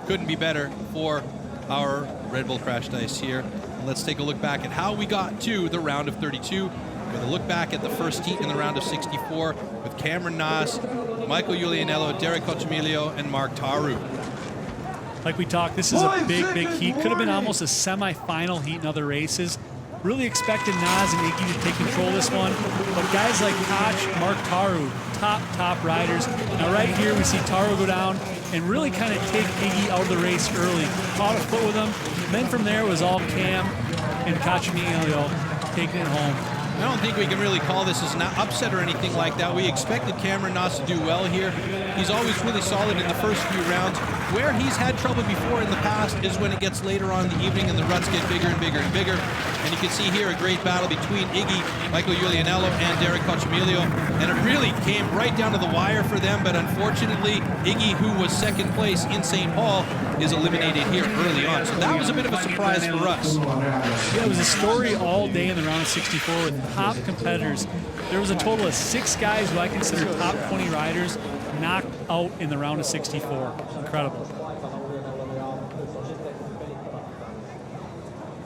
couldn't be better for our Red Bull Crash Dice here. And let's take a look back at how we got to the round of 32. With a look back at the first heat in the round of 64 with Cameron Naas, Michael Iulianello, Derek Cochimilio, and Mark Taru. Like we talked, this is a big heat. Could have been almost a semi-final heat in other races. Really expected Naas and Iggy to take control of this one. But guys like Koch, Mark Taru, top riders. Now right here we see Taru go down and really kind of take Iggy out of the race early. Caught a foot with him. Then from there it was all Cam and Cochimilio taking it home. I don't think we can really call this as an upset or anything like that. We expected Cameron Naas to do well here. He's always really solid in the first few rounds. Where he's had trouble before in the past is when it gets later on in the evening and the ruts get bigger and bigger and bigger. And you can see here a great battle between Iggy, Michael Iulianello, and Derek Cochimilio. And it really came right down to the wire for them, but unfortunately, Iggy, who was second place in St. Paul, is eliminated here early on. So that was a bit of a surprise for us. Yeah, it was a story all day in the round of 64 with top competitors. There was a total of 6 guys who I consider top 20 riders knocked out in the round of 64. Incredible.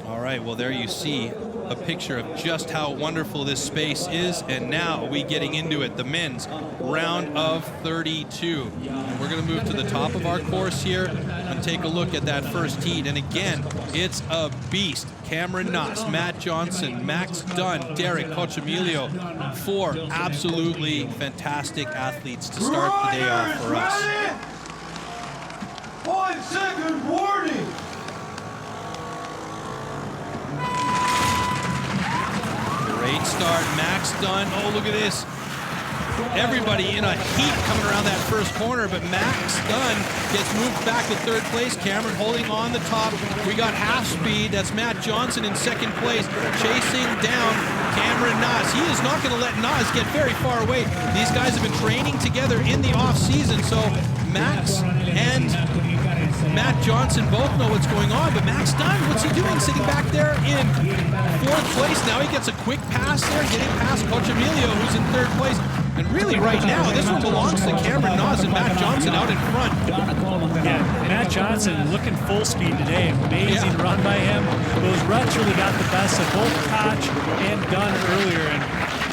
All right, well, there you see a picture of just how wonderful this space is, and now we getting into it, the men's round of 32. And we're going to move to the top of our course here and take a look at that first heat. And again, it's a beast. Cameron Naas, Matt Johnson, Max Dunn, Derek Cochimilio, 4 absolutely fantastic athletes to start the day off for us. 1 second warning. Great start, Max Dunn. Oh, look at this. Everybody in a heat coming around that first corner, but Max Dunn gets moved back to third place. Cameron holding on the top. We got half speed. That's Matt Johnson in second place, chasing down Cameron Naas. He is not going to let Naas get very far away. These guys have been training together in the off season, so Max and Matt Johnson both know what's going on, but Max Dunn, what's he doing sitting back there in fourth place? Now he gets a quick pass there, getting past Cochimilio, who's in third place. And really right now, this one belongs to Cameron Naas and Matt Johnson out in front. Yeah, Matt Johnson looking full speed today. Amazing run by him. Those ruts really got the best of both Koch and Dunn earlier and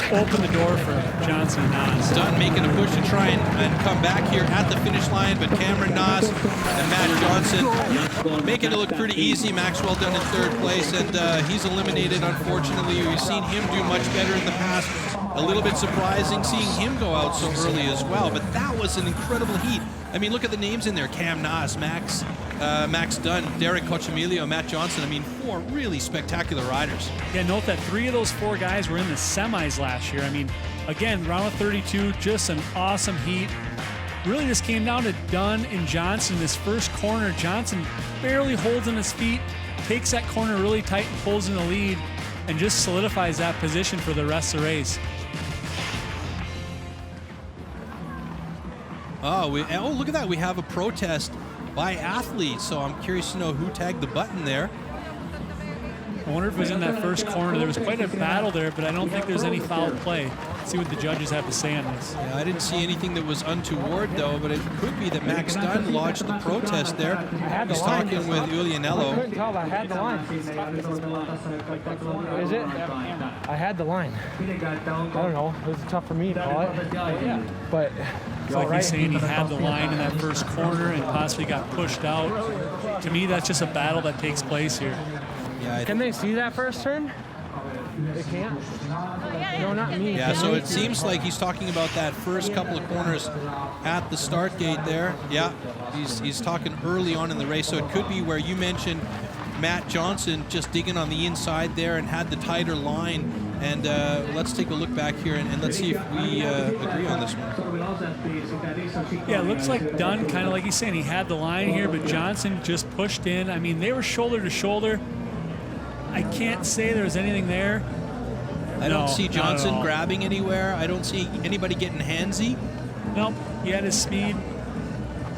opened the door for Johnson and Naas. Dunn making a push to try and come back here at the finish line, but Cameron Naas and Matt Johnson making it look pretty easy. Maxwell Dunn in third place, and he's eliminated, unfortunately. We've seen him do much better in the past. A little bit surprising seeing him go out so early as well, but that was an incredible heat. I mean, look at the names in there. Cam Naas, Max Dunn, Derek Cochimilio, Matt Johnson. I mean, 4 really spectacular riders. Yeah, note that 3 of those 4 guys were in the semis last year. I mean, again, round of 32, just an awesome heat. Really just came down to Dunn and Johnson. This first corner, Johnson barely holds on his feet, takes that corner really tight and pulls in the lead, and just solidifies that position for the rest of the race. Oh, look at that. We have a protest by athletes, so I'm curious to know who tagged the button there. I wonder if it was in that first corner. There was quite a battle there, but I don't think there's any foul play. Let's see what the judges have to say on this. Yeah, I didn't see anything that was untoward, though, but it could be that Max Dunn lodged the protest there. He's talking with Iulianello. I couldn't tell, but I had the line. Is it? I had the line. I don't know. It was tough for me to call it. But it's like he's saying he had the line in that first corner and possibly got pushed out. To me, that's just a battle that takes place here. Yeah, can they see that first turn? They can't? No, not me. Yeah, so it seems like he's talking about that first couple of corners at the start gate there. Yeah, he's talking early on in the race, so it could be where you mentioned Matt Johnson just digging on the inside there and had the tighter line. And let's take a look back here and let's see if we agree on this one. Yeah, it looks like Dunn, kind of like he's saying, he had the line here, but Johnson just pushed in. I mean, they were shoulder to shoulder. I can't say there's anything there. I don't see Johnson grabbing anywhere. I don't see anybody getting handsy. Nope, he had his speed,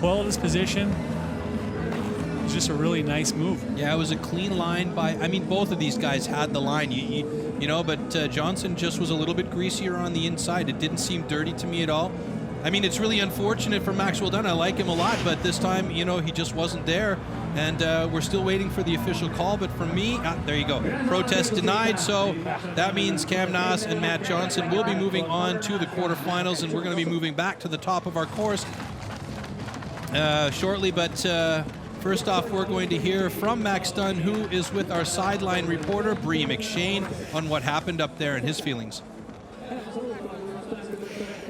well his position. It was just a really nice move. Yeah, it was a clean line by, I mean, both of these guys had the line, you know, but Johnson just was a little bit greasier on the inside. It didn't seem dirty to me at all. I mean, it's really unfortunate for Maxwell Dunn. I like him a lot, but this time, you know, he just wasn't there. And we're still waiting for the official call. But for me, there you go. Protest denied. So that means Cam Naas and Matt Johnson will be moving on to the quarterfinals, and we're going to be moving back to the top of our course shortly. But first off, we're going to hear from Max Dunn, who is with our sideline reporter, Bree McShane, on what happened up there and his feelings.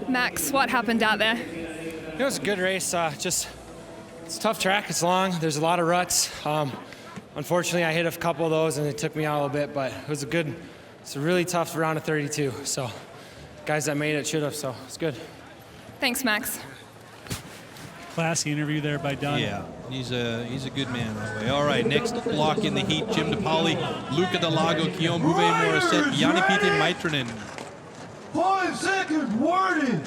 Max, what happened out there? It was a good race. It's a tough track. It's long. There's a lot of ruts. Unfortunately, I hit a couple of those and it took me out a little bit, but it's a really tough round of 32. So guys that made it should have, so it's good. Thanks, Max. Classy interview there by Dunn. Yeah, he's a good man that way. All right, next block in the heat, Jim DePauli, Luca Delago, Guillaume Bouvet-Morissette, Jani-Pete Maitranen. 5 seconds warning.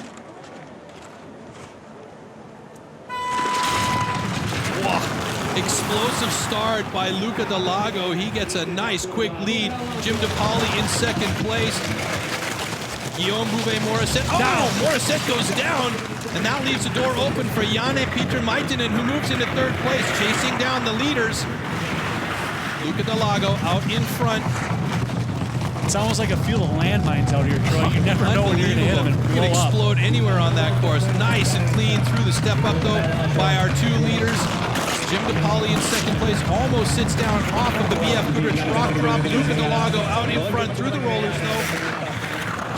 Explosive start by Luca Delago. He gets a nice quick lead. Jim DePauli in second place. Guillaume Bouvet-Morissette. Oh, Morissette goes down, and that leaves the door open for Jani-Pete Maitranen, who moves into third place, chasing down the leaders. Luca Delago out in front. It's almost like a field of landmines out here, Troy. You never know when you're going to hit them and Could blow up. explode anywhere on that course. Nice and clean through the step up, though, by our two leaders. Jim DePauli in second place, almost sits down off of the BF Goodrich rock drop. Luca Delago out in front through the rollers, though.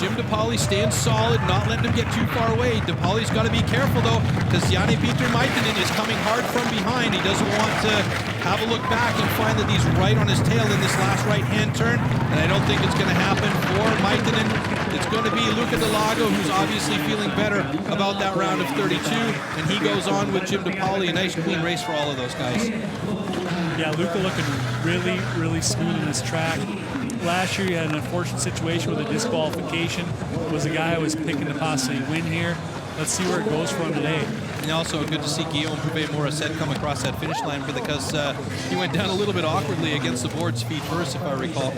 Jim DePauli staying solid, not letting him get too far away. DePauli's got to be careful, though, because Jani-Pete Maitranen is coming hard from behind. He doesn't want to have a look back and find that he's right on his tail in this last right-hand turn, and I don't think it's going to happen for Maitranen. It's going to be Luca Delago, who's obviously feeling better about that round of 32, and he goes on with Jim DePauli. A nice, clean race for all of those guys. Yeah, Luca looking really, really smooth in this track. Last year, he had an unfortunate situation with a disqualification. Was a guy who was picking to possibly win here. Let's see where it goes for him today. And also good to see Guillaume Bouvet-Morissette come across that finish line because he went down a little bit awkwardly against the board's feet first, if I recall.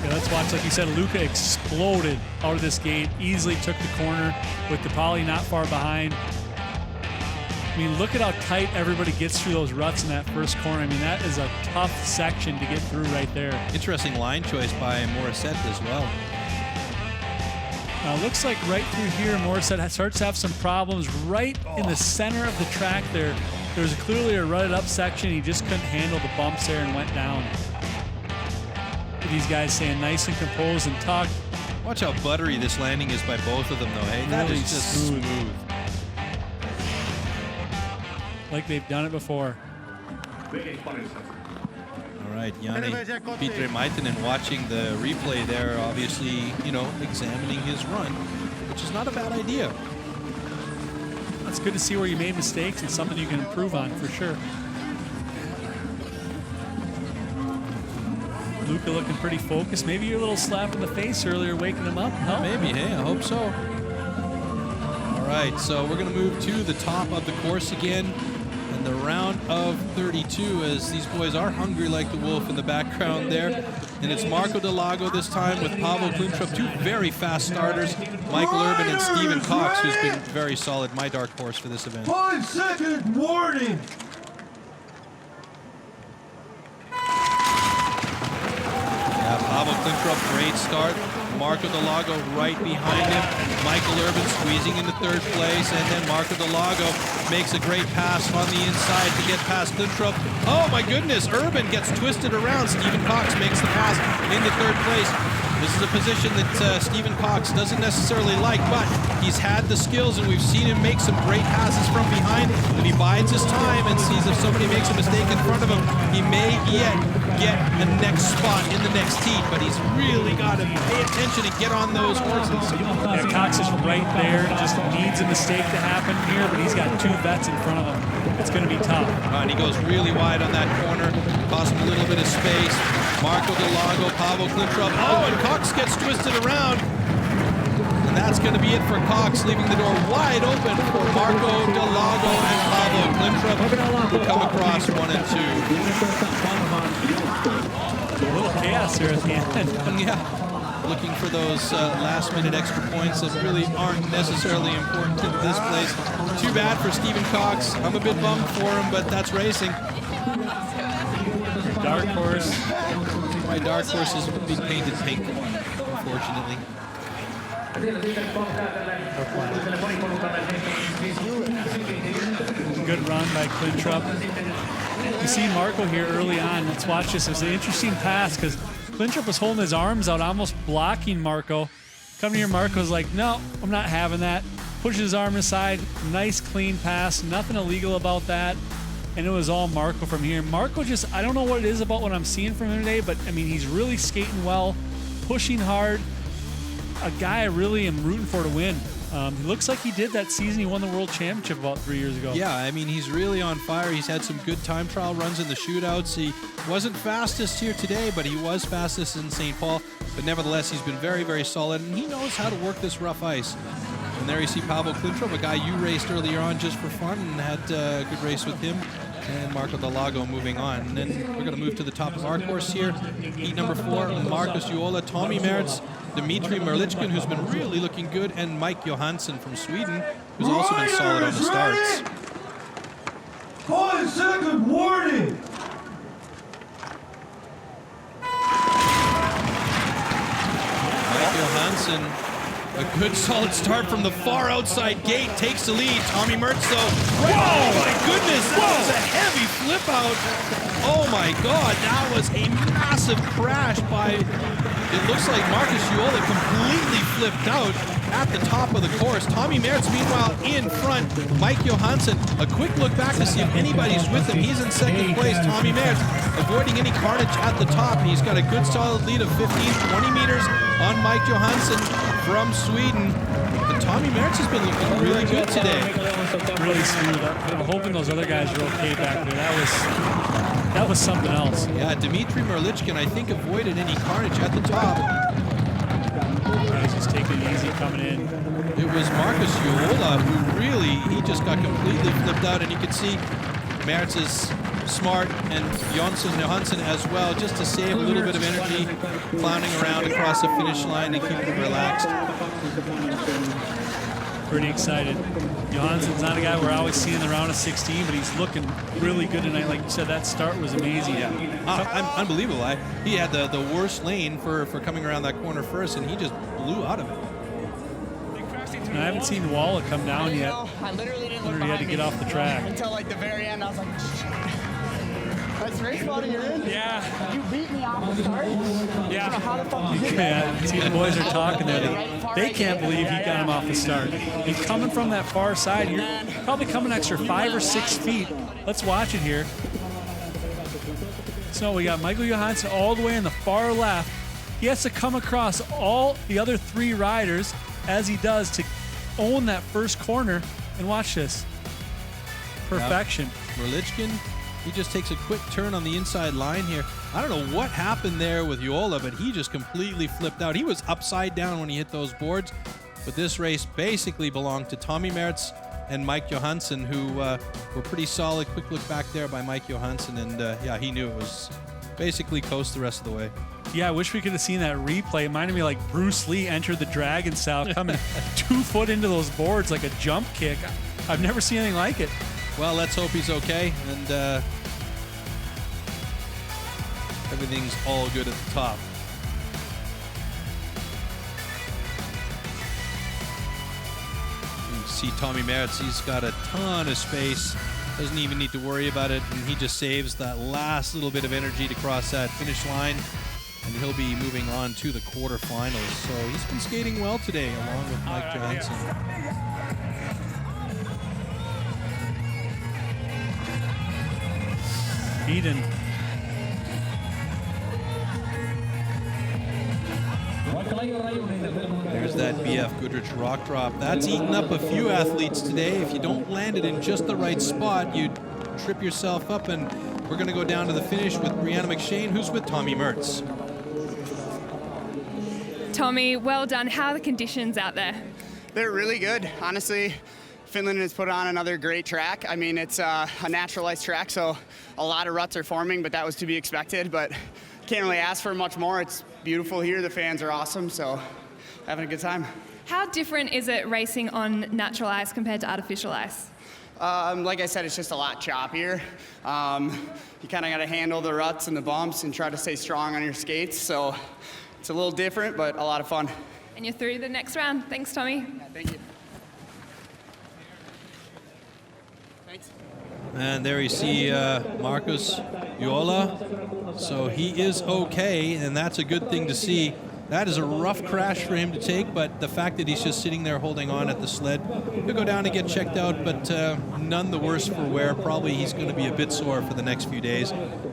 Yeah, let's watch. Like you said, Luca exploded out of this gate, easily took the corner with DePauli not far behind. I mean, look at how tight everybody gets through those ruts in that first corner. I mean, that is a tough section to get through right there. Interesting line choice by Morissette as well. Now, looks like right through here, Morissette starts to have some problems right in the center of the track there. There's clearly a rutted up section. He just couldn't handle the bumps there and went down. These guys staying nice and composed and tucked. Watch how buttery this landing is by both of them, though. Hey, that Really is just smooth. Like they've done it before. All right, Jani-Pete Maitranen watching the replay there, obviously, you know, examining his run, which is not a bad idea. It's good to see where you made mistakes and something you can improve on for sure. Luca looking pretty focused. Maybe your little slap in the face earlier waking him up. No? Maybe, hey, I hope so. All right, so we're going to move to the top of the course again. And the round of 32, as these boys are hungry like the wolf in the background there. And it's Marco Delago this time with Pavel Klimtrup, two very fast starters. Michael Urban and Stephen Cox, who's been very solid, my dark horse for this event. 5 second warning. Yeah, Pavel Klimtrup, great start. Marco Delago right behind him. Michael Urban squeezing into third place, and then Marco Delago makes a great pass on the inside to get past Klimtrup. Oh my goodness, Urban gets twisted around. Stephen Cox makes the pass into third place. This is a position that Stephen Cox doesn't necessarily like, but he's had the skills, and we've seen him make some great passes from behind. If he bides his time and sees if somebody makes a mistake in front of him, he may yet get the next spot in the next heat, but he's really got to pay attention and get on those horses. Yeah, Cox is right there. Just needs a mistake to happen here, but he's got two vets in front of him. It's going to be tough. And he goes really wide on that corner, costs him a little bit of space. Marco Delago, Pavel Klimtrup. Oh, and Cox gets twisted around. And that's going to be it for Cox, leaving the door wide open for Marco Delago and Pavel Klimtrup, who come across 1 and 2. A little chaos here at the end. Yeah. looking for those last-minute extra points that really aren't necessarily important in this place. Too bad for Stephen Cox. I'm a bit bummed for him, but that's racing. Dark horse. My dark horse has been painted pink, unfortunately. Good run by Klintrup. You see Marco here early on. Let's watch this. It was an interesting pass because Klintrup was holding his arms out, almost blocking Marco. Coming here, Marco's like, no, I'm not having that. Pushes his arm aside. Nice, clean pass. Nothing illegal about that. And it was all Marco from here. Marco just, I don't know what it is about what I'm seeing from him today, but I mean, he's really skating well, pushing hard. A guy I really am rooting for to win. He looks like he did that season. He won the World Championship about 3 years ago. Yeah, I mean, he's really on fire. He's had some good time trial runs in the shootouts. He wasn't fastest here today, but he was fastest in St. Paul. But nevertheless, he's been very, very solid, and he knows how to work this rough ice. And there you see Pavel Klintrup, a guy you raced earlier on just for fun, and had a good race with him. And Marco Delago moving on. And then we're going to move to the top of our course here. Heat number 4, Marcus Juola, Tommy Mertz, Dmitry Merlichkin, who's been really looking good, and Mike Johansson from Sweden, who's also been solid on the starts. 5-second warning! Mike Johansson, a good solid start from the far outside gate, takes the lead. Tommy Mertz, though. Whoa, my goodness, that was a heavy flip out. Oh my God, that was a massive crash by, it looks like Marcus Juola completely flipped out at the top of the course. Tommy Mertz, meanwhile, in front. Mike Johansson, a quick look back to see if anybody's with him. He's in second place. Tommy Mertz avoiding any carnage at the top. He's got a good solid lead of 15, 20 meters on Mike Johansson from Sweden. But Tommy Mertz has been looking really good today. Really smooth. I'm hoping those other guys are okay back there. That was something else. Yeah, Dmitry Merlichkin, I think, avoided any carnage at the top. Guys just taking it easy coming in. It was Marcus Juola who really, he just got completely flipped out, and you can see Mertz is smart, and Johansson as well, just to save a little bit of energy, clowning around across the finish line and keeping him relaxed. Pretty excited. Johansson's not a guy we're always seeing in the round of 16, but he's looking really good tonight. Like you said, that start was amazing. Yeah, unbelievable. He had the worst lane for coming around that corner first, and he just blew out of it. And I haven't seen Walla come down yet. I literally didn't look Literally had to get off the track. until like the very end. I was like, that's race body you're in? Yeah. You beat me off the start? Yeah. How the fuck you did Yeah, that? see, the boys are talking there. They can't believe he got him off the start. He's coming from that far side. You're probably coming an extra 5 or 6 feet. Let's watch it here. So we got Michael Johansson all the way in the far left. He has to come across all the other 3 riders as he does to own that first corner. And watch this. Perfection. Yep. Merlichkin, he just takes a quick turn on the inside line here. I don't know what happened there with Juola, but he just completely flipped out. He was upside down when he hit those boards. But this race basically belonged to Tommy Mertz and Mike Johansson, who were pretty solid. Quick look back there by Mike Johansson, and yeah, he knew it was basically coast the rest of the way. Yeah, I wish we could have seen that replay. It reminded me like Bruce Lee entered the Dragon style, coming 2 foot into those boards like a jump kick. I've never seen anything like it. Well, let's hope he's okay, and everything's all good at the top. You see Tommy Mertz, he's got a ton of space, doesn't even need to worry about it, and he just saves that last little bit of energy to cross that finish line, and he'll be moving on to the quarterfinals. So he's been skating well today, along with Mike Johansson. Eden. There's that BF Goodrich rock drop. That's eaten up a few athletes today. If you don't land it in just the right spot, you trip yourself up, and we're going to go down to the finish with Brianna McShane, who's with Tommy Mertz. Tommy, well done. How are the conditions out there? They're really good. Honestly, Finland has put on another great track. I mean, it's a naturalized track, so a lot of ruts are forming, but that was to be expected. But can't really ask for much more. It's beautiful here. The fans are awesome, so having a good time. How different is it racing on natural ice compared to artificial ice? Like I said, it's just a lot choppier. You kind of got to handle the ruts and the bumps and try to stay strong on your skates. So it's a little different, but a lot of fun. And you're through the next round. Thanks, Tommy. Yeah, thank you. Thanks. And there you see Marcus Jola. So he is okay, and that's a good thing to see. That is a rough crash for him to take, but the fact that he's just sitting there holding on at the sled, he'll go down and get checked out, but none the worse for wear. Probably he's going to be a bit sore for the next few days,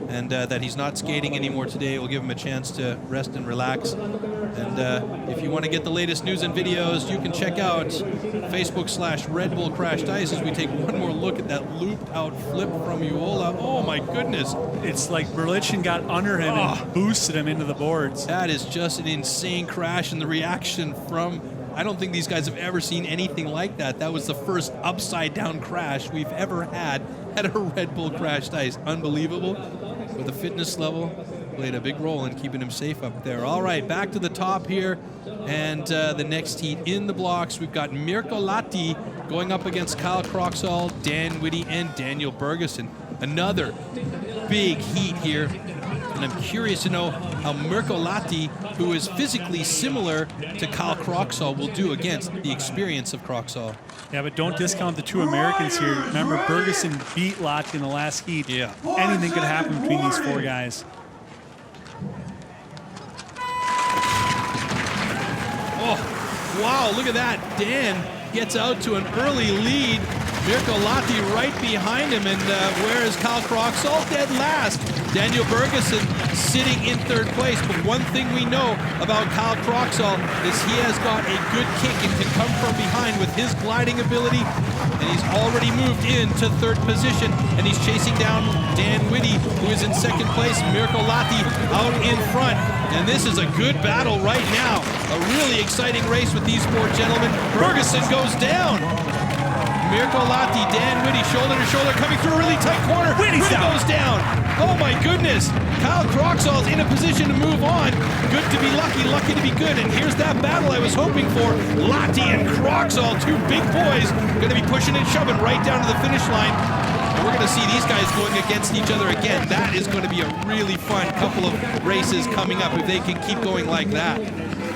and that he's not skating anymore today will give him a chance to rest and relax. And if you want to get the latest news and videos, you can check out Facebook/redbull Crashed Ice as we take one more look at that looped out flip from Uola. Oh my goodness. It's like Berlichon got under him and boosted him into the boards. That is just an insane crash, and the reaction from, I don't think these guys have ever seen anything like that. That was the first upside down crash we've ever had at a Red Bull Crashed Ice. Unbelievable. With the fitness level, played a big role in keeping him safe up there. All right, back to the top here, and the next heat in the blocks. We've got Mirko Lahti going up against Kyle Croxall, Dan Whitty, and Daniel Bergeson. Another big heat here. And I'm curious to know how Mirko Lahti, who is physically similar to Kyle Croxall, will do against the experience of Croxall. Yeah, but don't discount the two Americans here. Remember, Bergeson beat Lahti in the last heat. Yeah. Anything could happen between these four guys. Oh, wow, look at that. Dan gets out to an early lead. Mirko Lahti right behind him, and where is Kyle Croxall? Dead last. Daniel Bergeson sitting in third place, but one thing we know about Kyle Croxall is he has got a good kick and can come from behind with his gliding ability, and he's already moved into third position, and he's chasing down Dan Whitty, who is in second place. Mirko Lahti out in front, and this is a good battle right now. A really exciting race with these four gentlemen. Bergeson goes down. Mirko Lahti, Dan Whitty, shoulder to shoulder, coming through a really tight corner. Whitty goes down. Oh my goodness. Kyle Croxall's in a position to move on. Good to be lucky, lucky to be good. And here's that battle I was hoping for. Lahti and Croxall, two big boys, going to be pushing and shoving right down to the finish line. And we're going to see these guys going against each other again. That is going to be a really fun couple of races coming up if they can keep going like that.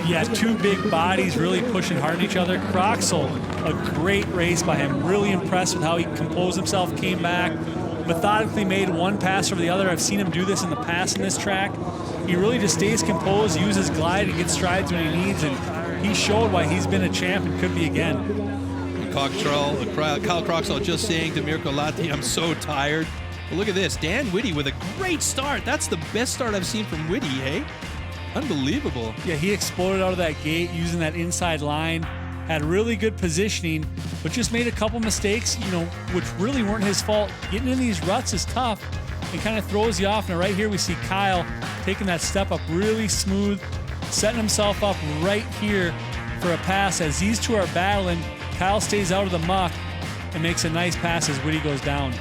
Yeah, two big bodies really pushing hard at each other. Croxall, a great race by him. Really impressed with how he composed himself, came back, methodically made one pass over the other. I've seen him do this in the past in this track. He really just stays composed, uses glide, and gets strides when he needs, and he showed why he's been a champ and could be again. Kyle Croxall just saying to Mirko Lahti, I'm so tired. But look at this, Dan Whitty with a great start. That's the best start I've seen from Whitty, eh? Unbelievable. Yeah, he exploded out of that gate using that inside line, had really good positioning, but just made a couple mistakes, which really weren't his fault. Getting in these ruts is tough and kind of throws you off. Now right here we see Kyle taking that step up really smooth, setting himself up right here for a pass. As these two are battling, Kyle stays out of the muck and makes a nice pass as Whitty goes down.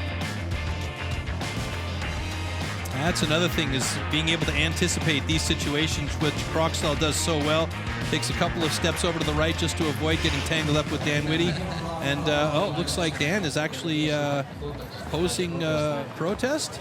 That's another thing, is being able to anticipate these situations, which Croxall does so well. Takes a couple of steps over to the right just to avoid getting tangled up with Dan Whitty. And, it looks like Dan is actually posing protest.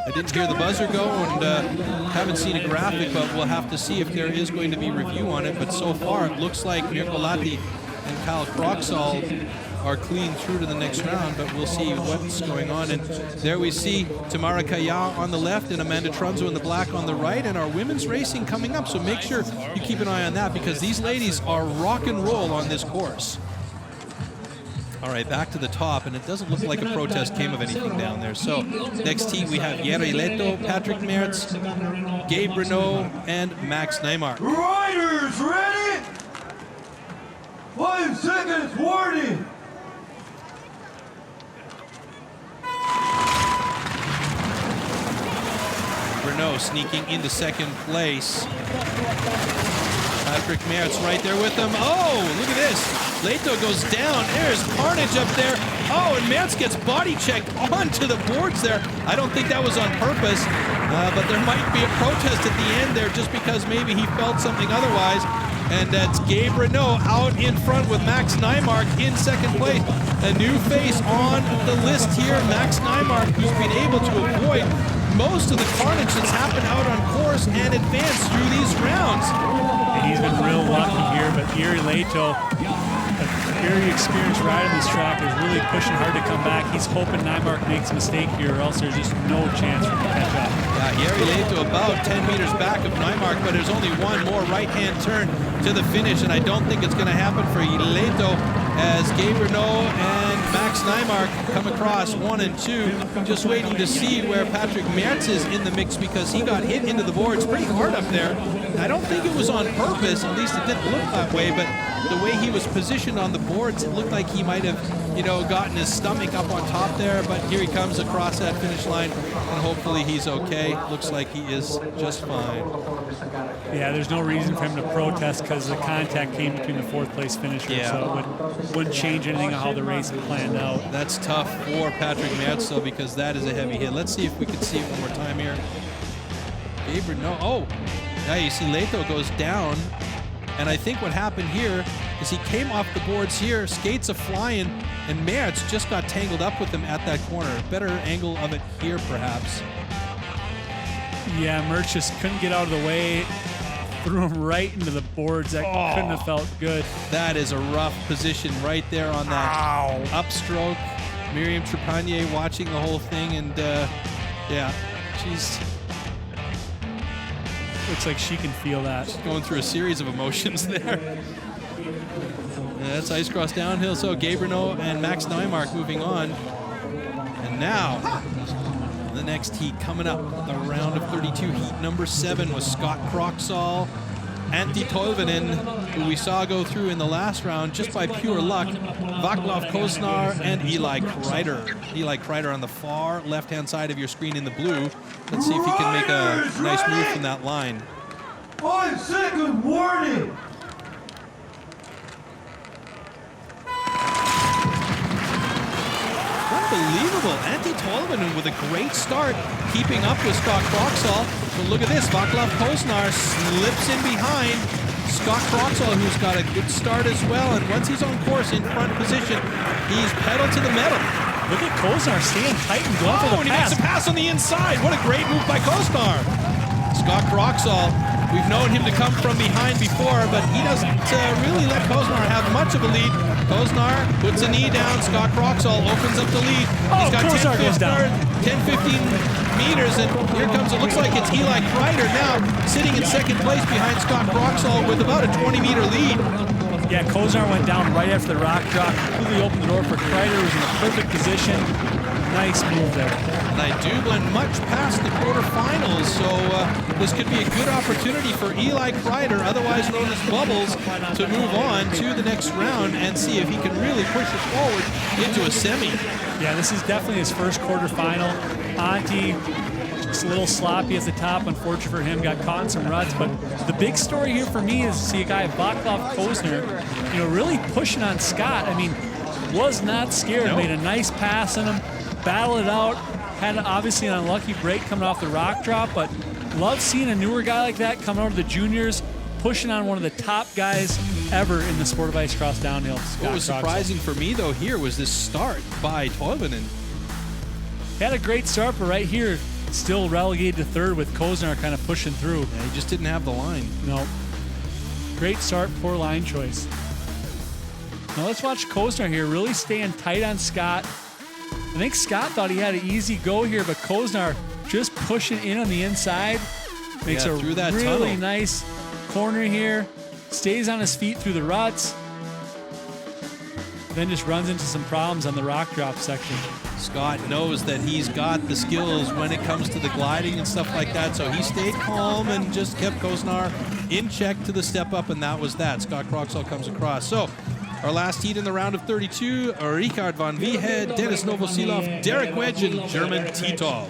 I didn't hear the buzzer go, and haven't seen a graphic, but we'll have to see if there is going to be review on it. But so far, it looks like Mirko Lahti and Kyle Croxall are clean through to the next round, but we'll see what's going on. And there we see Tamara Kaya on the left and Amanda Trunzo in the black on the right, and our women's racing coming up. So make sure you keep an eye on that, because these ladies are rock and roll on this course. All right, back to the top, and it doesn't look like a protest came of anything down there. So next heat we have Jere Leto, Patrick Mertz, Gabe Renault, and Max Neymar. Riders ready? 5 seconds warning. Renault sneaking into second place. Patrick Mertz right there with them. Oh, look at this. Leto goes down. There's carnage up there. Oh, and Mertz gets body checked onto the boards there. I don't think that was on purpose, but there might be a protest at the end there just because maybe he felt something otherwise. And that's Gabe Renault out in front with Max Nymark in second place. A new face on the list here, Max Nymark, who's been able to avoid most of the carnage that's happened out on course and advance through these rounds. And he's been real lucky here, but Yuri Leto, a very experienced rider on this track, is really pushing hard to come back. He's hoping Nymark makes a mistake here, or else there's just no chance for him to catch up. Yeah, Yuri Leto about 10 meters back of Nymark, but there's only one more right-hand turn to the finish, and I don't think it's going to happen for Leto as Gabe Renault and Max Nymark come across 1 and 2. Just waiting to see where Patrick Mertz is in the mix because he got hit into the boards pretty hard up there. I don't think it was on purpose, at least it didn't look that way, but the way he was positioned on the boards, it looked like he might have, gotten his stomach up on top there, but here he comes across that finish line, and hopefully he's okay. Looks like he is just fine. Yeah, there's no reason for him to protest because the contact came between the 4th place finisher, so it wouldn't change anything on how the race planned out. That's tough for Patrick Mertz, though, because that is a heavy hit. Let's see if we can see it one more time here. Gabriel, no. Oh, yeah, you see Leto goes down, and I think what happened here is he came off the boards here, skates a flying, and Mertz just got tangled up with him at that corner. Better angle of it here, perhaps. Yeah, Mertz just couldn't get out of the way. Threw him right into the boards. That couldn't have felt good. That is a rough position right there on that upstroke. Miriam Trepanier watching the whole thing, and yeah, she's looks like she can feel that. She's going through a series of emotions there. That's ice cross downhill. So Gabe Renault and Max Nymark moving on. And now the next heat coming up, the round of 32, heat number 7 with Scott Croxall, Antti Toivonen, who we saw go through in the last round just by pure luck, Vaclav Koznar, and Eli Kreider. Eli Kreider on the far left-hand side of your screen in the blue. Let's see if he can make a nice move from that line. 5-second warning! Unbelievable. Antti Toivonen with a great start, keeping up with Scott Croxall. But look at this. Vaclav Koznar slips in behind Scott Croxall, who's got a good start as well. And once he's on course in front position, he's pedal to the metal. Look at Koznar staying tight and going for the and he pass. makes a pass on the inside. What a great move by Koznar. Scott Croxall, we've known him to come from behind before, but he doesn't really let Koznar have much of a lead. Koznar puts a knee down. Scott Croxall opens up the lead. He's got Koznar goes down. 10, 15 meters, and here comes, it looks like it's Eli Kreider now sitting in second place behind Scott Croxall with about a 20-meter lead. Yeah, Koznar went down right after the rock drop, completely opened the door for Kreider, who's in a perfect position. Nice move there. And I do went much past the quarterfinals, so this could be a good opportunity for Eli Kreider, otherwise known as Bubbles, to move on to the next round and see if he can really push it forward into a semi. Yeah, this is definitely his first quarterfinal. Antti, just a little sloppy at the top. Unfortunate for him, got caught in some ruts. But the big story here for me is to see a guy, Vaclav Koznar, really pushing on Scott. I mean, was not scared. Made a nice pass on him, battled it out. Had obviously an unlucky break coming off the rock drop, but love seeing a newer guy like that coming over to the juniors, pushing on one of the top guys ever in the sport of ice cross downhill. What was surprising for me, though, here was this start by Toivonen. He had a great start, but right here, still relegated to third with Koznar kind of pushing through. Yeah, he just didn't have the line. No. Great start, poor line choice. Now let's watch Koznar here, really staying tight on Scott. I think Scott thought he had an easy go here, but Koznar just pushing in on the inside. Makes a through that really tunnel. nice corner here. Stays on his feet through the ruts. Then just runs into some problems on the rock drop section. Scott knows that he's got the skills when it comes to the gliding and stuff like that, so he stayed calm and just kept Koznar in check to the step up, and that was that. Scott Croxall comes across. So our last heat in the round of 32, Richard van Wiehe, Dennis Novosilov, Derek Wedge, and German Titov.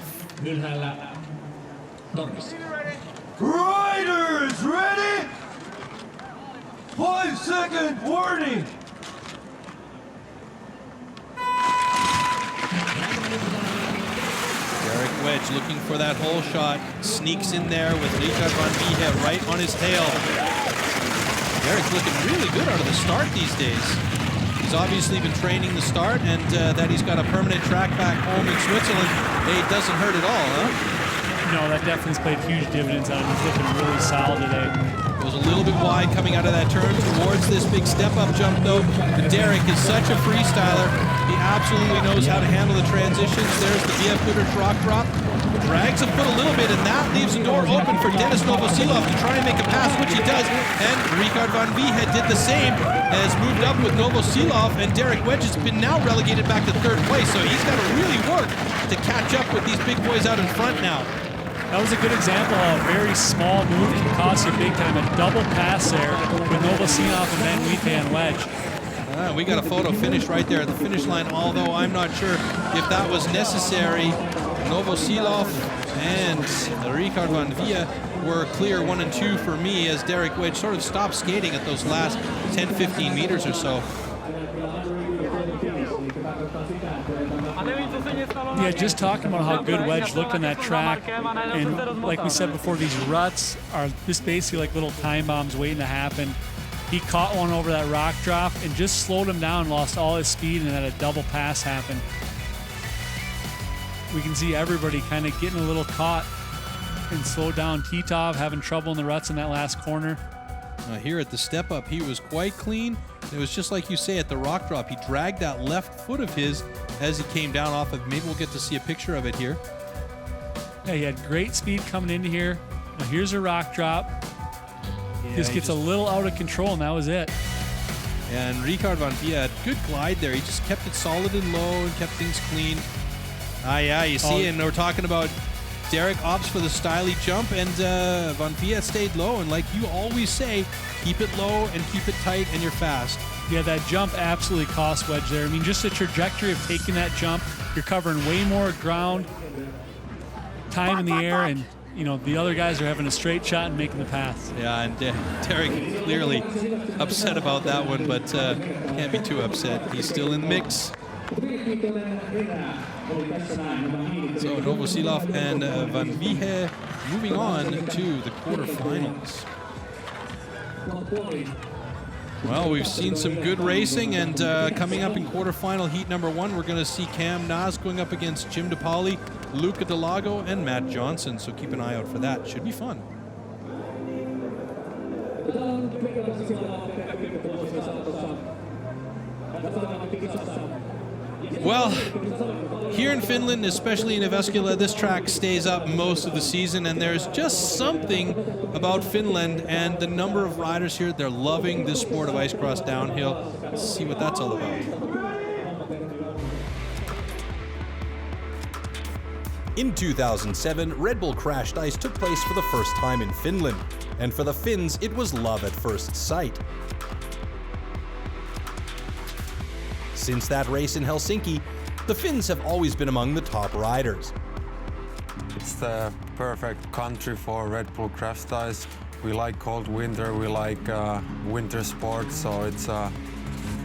Riders ready? 5-second warning! Wedge looking for that hole shot. Sneaks in there with Rikard van Viehe right on his tail. Derek's looking really good out of the start these days. He's obviously been training the start, and that he's got a permanent track back home in Switzerland, it doesn't hurt at all, huh? No, that definitely has played huge dividends on him. He's looking really solid today. Goes a little bit wide coming out of that turn towards this big step-up jump, though. But Derek is such a freestyler. He absolutely knows how to handle the transitions. There's the VF Butters rock drop. Drags a foot a little bit, and that leaves the door open for Denis Novosilov to try and make a pass, which he does. And Rikard van Viehe did the same, has moved up with Novosilov, and Derek Wedge has been now relegated back to third place. So he's got to really work to catch up with these big boys out in front now. That was a good example of a very small move can cost you big time. A double pass there with Novosilov and Van Viehe and Wedge. We got a photo finish right there at the finish line, although I'm not sure if that was necessary. Novosilov and Rikard van Viehe were clear 1 and 2 for me as Derek Wedge sort of stopped skating at those last 10-15 meters or so. Yeah, just talking about how good Wedge looked on that track, and like we said before, these ruts are just basically like little time bombs waiting to happen. He caught one over that rock drop and just slowed him down, lost all his speed, and had a double pass happen. We can see everybody kind of getting a little caught and slowed down. Titov having trouble in the ruts in that last corner. Here at the step up, he was quite clean. It was just like you say at the rock drop. He dragged that left foot of his as he came down off of. Maybe we'll get to see a picture of it here. Yeah, he had great speed coming into here. Now here's a rock drop. Just gets a little out of control, and that was it. And Rikard van Viehe had good glide there. He just kept it solid and low and kept things clean. Yeah, you see, and we're talking about Derek opts for the styly jump, and van Viehe stayed low. And like you always say, keep it low and keep it tight, and you're fast. Yeah, that jump absolutely cost Wedge there. I mean, just the trajectory of taking that jump, you're covering way more ground, time in the air, and you know the other guys are having a straight shot and making the pass. Yeah, and Derek clearly upset about that one, but can't be too upset. He's still in the mix. So Novosilov and van Viehe moving on to the quarterfinals. Well, we've seen some good racing, and coming up in quarterfinal heat number 1, we're going to see Cam Nas going up against Jim DePauli, Luca Delago, and Matt Johnson. So keep an eye out for that. Should be fun. Well, here in Finland, especially in Jyväskylä, this track stays up most of the season, and there's just something about Finland and the number of riders here. They're loving this sport of ice cross downhill. Let's see what that's all about. In 2007, Red Bull Crashed Ice took place for the first time in Finland, and for the Finns, it was love at first sight. Since that race in Helsinki, the Finns have always been among the top riders. It's the perfect country for Red Bull Crashed Ice. We like cold winter, we like winter sports, so it's a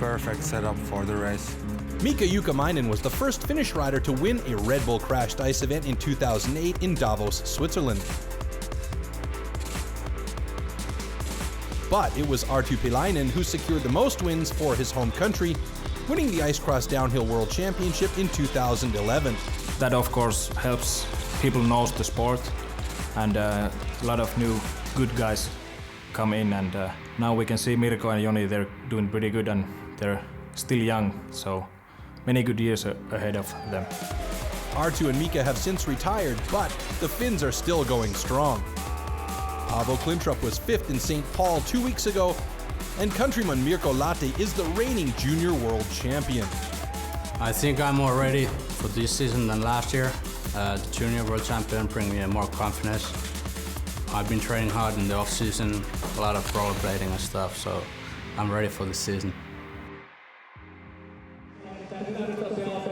perfect setup for the race. Mika Jukamainen was the first Finnish rider to win a Red Bull Crashed Ice event in 2008 in Davos, Switzerland. But it was Arttu Pilainen who secured the most wins for his home country, winning the Ice Cross Downhill World Championship in 2011. That of course helps people know the sport, and a lot of new good guys come in, and now we can see Mirko and Joni, they're doing pretty good and they're still young, so many good years ahead of them. Arttu and Mika have since retired, but the Finns are still going strong. Paavo Klintrup was 5th in St. Paul 2 weeks ago, and countryman Mirko Lahti is the reigning junior world champion. I think I'm more ready for this season than last year. The junior world champion brings me more confidence. I've been training hard in the off season, a lot of rollerblading and stuff, so I'm ready for the season.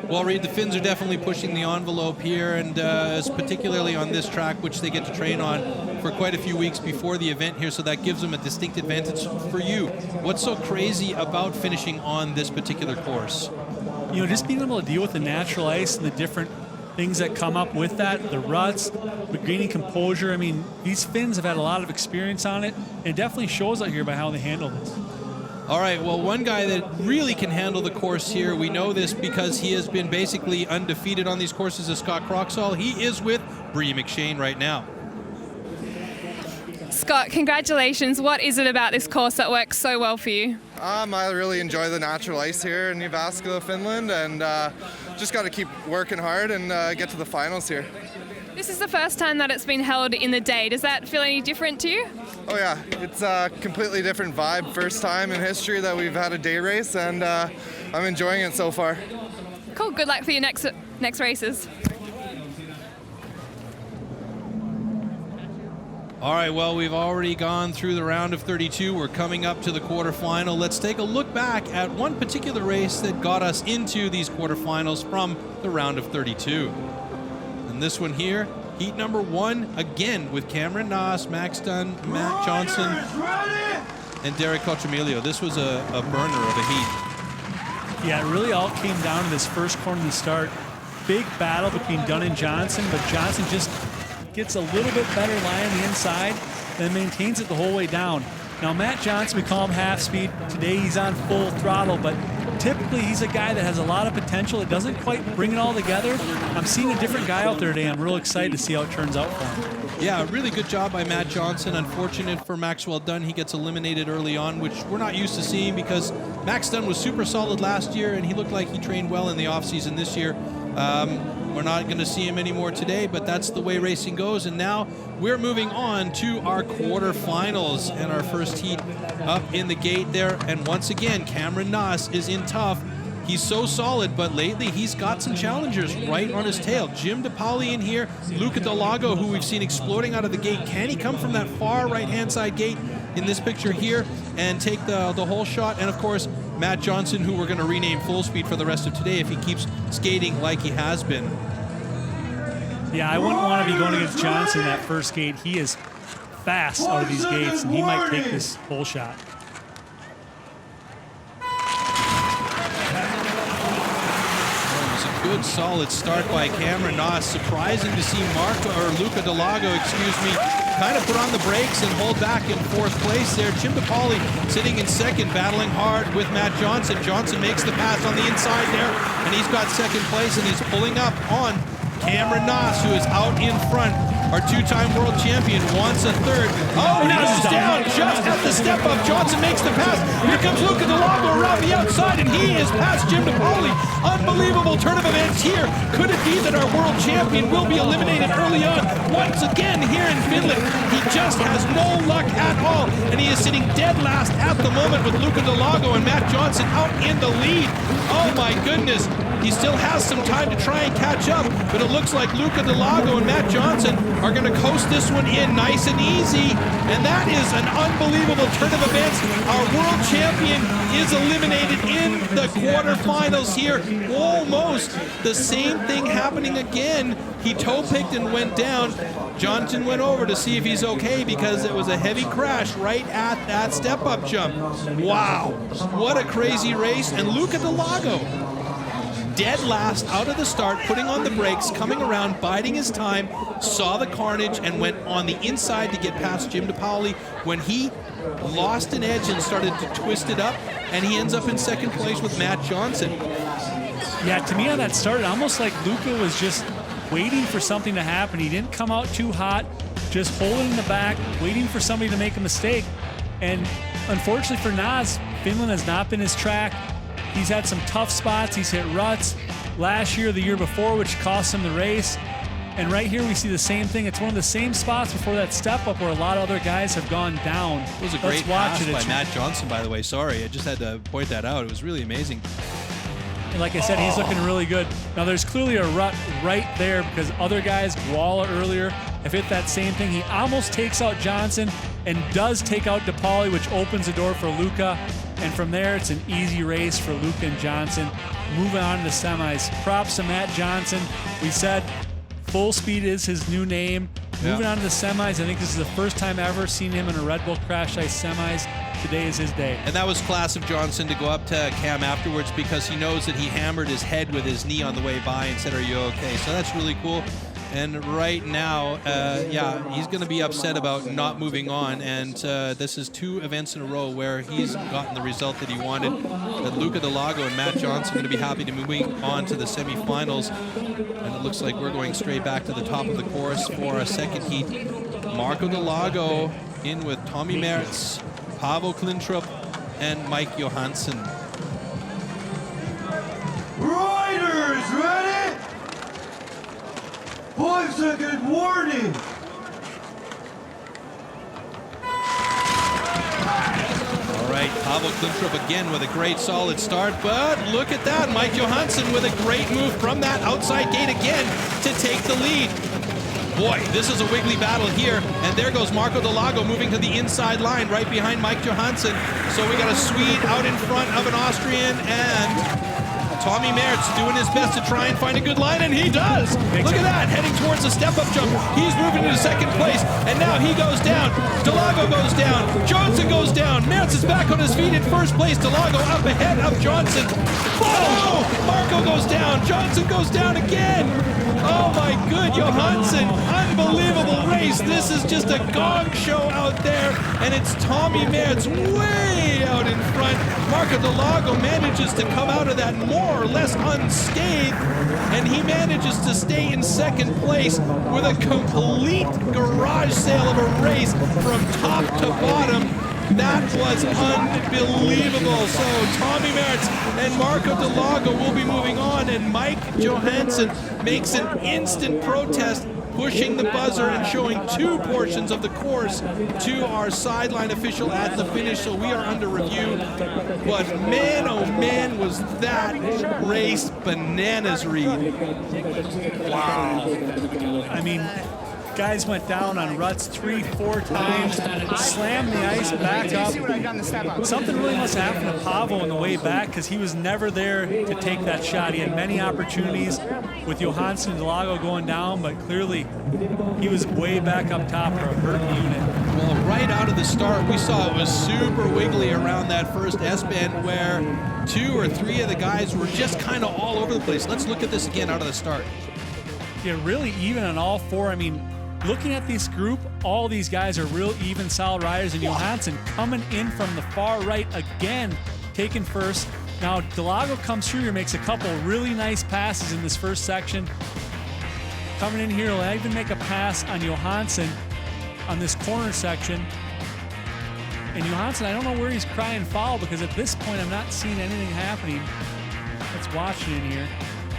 Well, Reed, the Finns are definitely pushing the envelope here, and particularly on this track, which they get to train on for quite a few weeks before the event here, so that gives them a distinct advantage. For you, what's so crazy about finishing on this particular course? You know, just being able to deal with the natural ice and the different things that come up with that, the ruts, regaining composure. I mean, these Finns have had a lot of experience on it, and it definitely shows out here by how they handle this. All right, well, one guy that really can handle the course here, we know this because he has been basically undefeated on these courses, is Scott Croxall. He is with Bree McShane right now. Scott, congratulations. What is it about this course that works so well for you? I really enjoy the natural ice here in Jyväskylä, Finland, and just got to keep working hard and get to the finals here. This is the first time that it's been held in the day. Does that feel any different to you? Oh yeah, it's a completely different vibe. First time in history that we've had a day race, and I'm enjoying it so far. Cool. Good luck for your next races. All right, well, we've already gone through the round of 32. We're coming up to the quarterfinal. Let's take a look back at one particular race that got us into these quarterfinals from the round of 32. And this one here, heat number 1, again with Cameron Naas, Max Dunn, Matt Johnson, and Derek Cotramilio. This was a burner of a heat. Yeah, it really all came down to this first corner to start. Big battle between Dunn and Johnson, but Johnson just gets a little bit better lie on the inside and maintains it the whole way down. Now, Matt Johnson, we call him half speed. Today he's on full throttle, but typically he's a guy that has a lot of potential. It doesn't quite bring it all together. I'm seeing a different guy out there today. I'm real excited to see how it turns out for him. Yeah, really good job by Matt Johnson. Unfortunate for Maxwell Dunn, he gets eliminated early on, which we're not used to seeing because Max Dunn was super solid last year and he looked like he trained well in the offseason this year. We're not going to see him anymore today, but that's the way racing goes. And now we're moving on to our quarterfinals and our first heat up in the gate there. And once again, Cameron Naas is in tough. He's so solid, but lately he's got some challengers right on his tail. Jim DePauli in here, Luca Delago, who we've seen exploding out of the gate. Can he come from that far right-hand side gate in this picture here and take the whole shot? And of course, Matt Johnson, who we're going to rename Full Speed for the rest of today if he keeps skating like he has been. Yeah, I wouldn't want to be going against Johnson in that first gate. He is fast out of these gates, and he might take this whole shot. Good solid start by Cameron Naas. Surprising to see Luca Delago, kind of put on the brakes and hold back in fourth place there. Jim DePauli sitting in second, battling hard with Matt Johnson. Johnson makes the pass on the inside there, and he's got second place, and he's pulling up on Cameron Naas, who is out in front. Our two-time world champion wants a third. Oh, now he's down just at the step up. Johnson makes the pass. Here comes Luca Delago around the outside, and he is past Jim DePauli. Unbelievable turn of events here. Could it be that our world champion will be eliminated early on once again here in Finland? He just has no luck at all, and he is sitting dead last at the moment with Luca Delago and Matt Johnson out in the lead. Oh my goodness. He still has some time to try and catch up, but it looks like Luca Delago and Matt Johnson are going to coast this one in nice and easy, and that is an unbelievable turn of events. Our world champion is eliminated in the quarterfinals here. Almost the same thing happening again. He toe-picked and went down. Johnson went over to see if he's okay because it was a heavy crash right at that step-up jump. Wow, what a crazy race. And Luca Delago, dead last out of the start, putting on the brakes, coming around, biding his time, saw the carnage and went on the inside to get past Jim DePauli when he lost an edge and started to twist it up, and he ends up in second place with Matt Johnson. Yeah, to me on that start, almost like Luca was just waiting for something to happen. He didn't come out too hot, just holding in the back, waiting for somebody to make a mistake. And unfortunately for Naas, Finland has not been his track. He's had some tough spots. He's hit ruts last year, the year before, which cost him the race. And right here we see the same thing. It's one of the same spots before that step up where a lot of other guys have gone down. It was a great pass by Matt Johnson, by the way. Sorry, I just had to point that out. It was really amazing. And like I said, he's looking really good. Now there's clearly a rut right there because other guys, Walla earlier, have hit that same thing. He almost takes out Johnson and does take out DePauli, which opens the door for Luca. And from there, it's an easy race for Luca and Johnson. Moving on to the semis. Props to Matt Johnson. We said Full Speed is his new name. Moving on to the semis. I think this is the first time ever seen him in a Red Bull Crash Ice semis. today is his day. And that was class of Johnson to go up to Cam afterwards, because he knows that he hammered his head with his knee on the way by and said, "Are you okay?" So that's really cool. And right now, he's going to be upset about not moving on. And this is 2 events in a row where he's gotten the result that he wanted. But Luca Delago and Matt Johnson are going to be happy to moving on to the semifinals. And it looks like we're going straight back to the top of the course for a second heat. Marco Delago in with Tommy Mertz, Paavo Klintrup, and Mike Johansson. Riders, ready? 5-second warning! All right, Paavo Klintrup again with a great solid start, but look at that, Mike Johansson with a great move from that outside gate again to take the lead. Boy, this is a wiggly battle here, and there goes Marco Delago moving to the inside line right behind Mike Johansson. So we got a Swede out in front of an Austrian, and Tommy Mertz doing his best to try and find a good line, and he does. Look at that, heading towards the step-up jump. He's moving into second place, and now he goes down. Delago goes down. Johnson goes down. Mertz is back on his feet in first place. Delago up ahead of Johnson. Oh! Marco goes down. Johnson goes down again. Oh my good, Johansson. Unbelievable race. This is just a gong show out there, and it's Tommy Mertz way out in front. Marco Delago manages to come out of that more or less unscathed, and he manages to stay in second place with a complete garage sale of a race from top to bottom. That was unbelievable. So Tommy Mertz and Marco Delago will be moving on, and Mike Johansson makes an instant protest, pushing the buzzer and showing 2 portions of the course to our sideline official at the finish. So we are under review. But man, oh man, was that race bananas, Reed. Wow. I mean, guys went down on ruts 3-4 times, slammed the ice back up. Something really must have happened to Paavo on the way back, because he was never there to take that shot. He had many opportunities with Johansson and Delago going down, but clearly he was way back up top for a hurt unit. Well, right out of the start, we saw it was super wiggly around that first S-bend, where 2 or 3 of the guys were just kind of all over the place. Let's look at this again out of the start. Yeah, really even on all 4. I mean, looking at this group, all these guys are real even, solid riders, and Johansson coming in from the far right again, taking first. Now, Delago comes through here, makes a couple really nice passes in this first section. Coming in here, he'll even make a pass on Johansson on this corner section. And Johansson, I don't know where he's crying foul, because at this point, I'm not seeing anything happening. Let's watch it in here.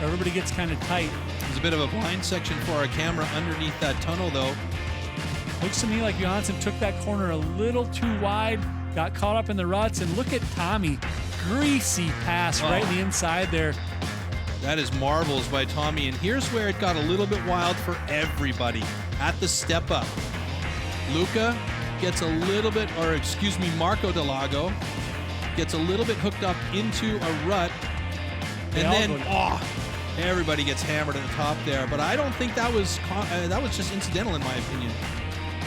Everybody gets kind of tight. There's a bit of a blind section for our camera underneath that tunnel, though. Looks to me like Johansson took that corner a little too wide, got caught up in the ruts, and look at Tommy. Greasy pass right in the inside there. That is marvels by Tommy, and here's where it got a little bit wild for everybody. At the step up, Luca gets a little bit, or excuse me, Marco Delago gets a little bit hooked up into a rut, and then everybody gets hammered at the top there. But I don't think that was just incidental, in my opinion.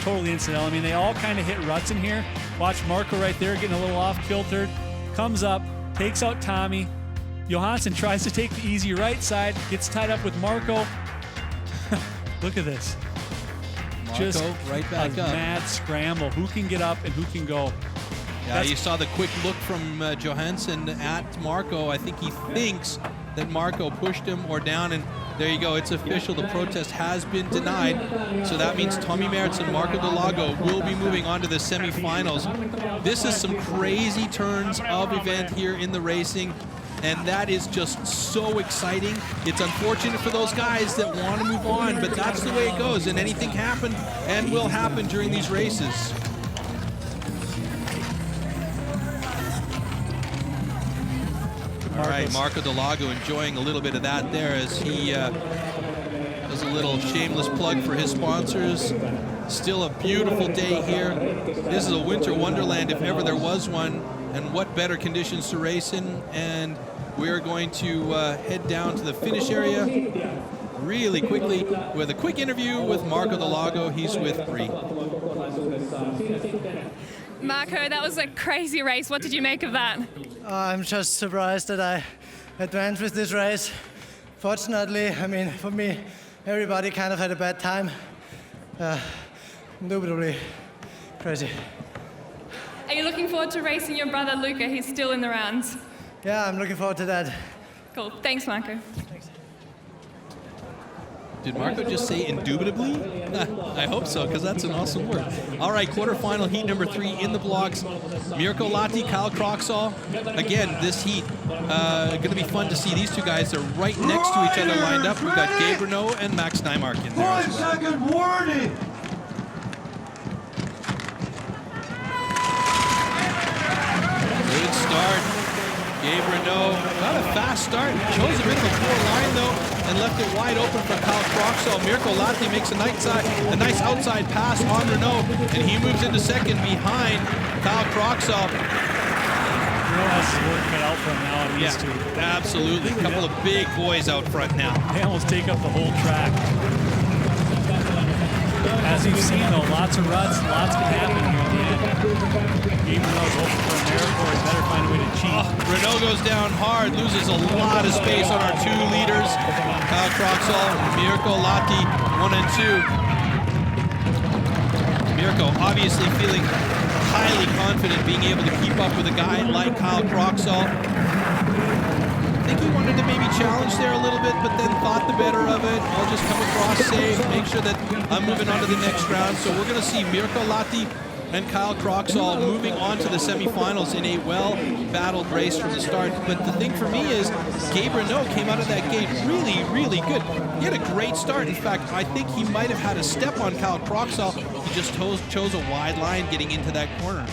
Totally incidental. I mean, they all kind of hit ruts in here. Watch Marco right there getting a little off-kiltered. Comes up, takes out Tommy. Johansson tries to take the easy right side, gets tied up with Marco. Look at this. Marco Just right back a up. mad scramble. Who can get up and who can go? Yeah, you saw the quick look from Johansson at Marco. I think he thinks that Marco pushed him or down, and there you go. It's official. The protest has been denied. So that means Tommy Mertz and Marco Delago will be moving on to the semifinals. This is some crazy turns of event here in the racing, and that is just so exciting. It's unfortunate for those guys that want to move on, but that's the way it goes, and anything happened and will happen during these races. All right, Marco Delago enjoying a little bit of that there as he does a little shameless plug for his sponsors. Still a beautiful day here. This is a winter wonderland if ever there was one, and what better conditions to race in. And we're going to head down to the finish area really quickly with a quick interview with Marco Delago. He's with Bree. Marco, that was a crazy race. What did you make of that? I'm just surprised that I advanced with this race. Fortunately, I mean, for me, everybody kind of had a bad time. Indubitably crazy. Are you looking forward to racing your brother Luca? He's still in the rounds. Yeah, I'm looking forward to that. Cool. Thanks, Marco. Did Marco just say indubitably? I hope so, because that's an awesome word. All right, quarterfinal heat number 3 in the blocks. Mirko Lahti, Kyle Kroxall. Again, this heat, going to be fun to see these two guys. They're right next to each other lined up. We've got Gabe Renault and Max Nymark in there as well. 5-second warning! Good start. Gabe Renault got a fast start. Chose a bit of a poor line, though, and left it wide open for Kyle Kroxall. Mirko Lahti makes a nice outside pass on Renault, and he moves into second behind Kyle Kroxall. Renault has his work cut out for him now on these two. Absolutely. A couple of big boys out front now. They almost take up the whole track. As you've seen, though, lots of ruts, lots can happen here at the end. Gabe Renault's hoping for a miracle, he better find a way to cheat. Renault goes down hard, loses a lot of space on our 2 leaders. Kyle Kroxall, Mirko Lahti, 1 and 2. Mirko obviously feeling highly confident being able to keep up with a guy like Kyle Kroxall. I think he wanted to maybe challenge there a little bit, but then thought the better of it. I'll just come across safe, make sure that I'm moving on to the next round. So we're going to see Mirko Lahti and Kyle Kroxall moving on to the semifinals in a well-battled race from the start. But the thing for me is Gabe Renault came out of that gate really, really good. He had a great start. In fact, I think he might have had a step on Kyle Kroxall. He just chose a wide line getting into that corner.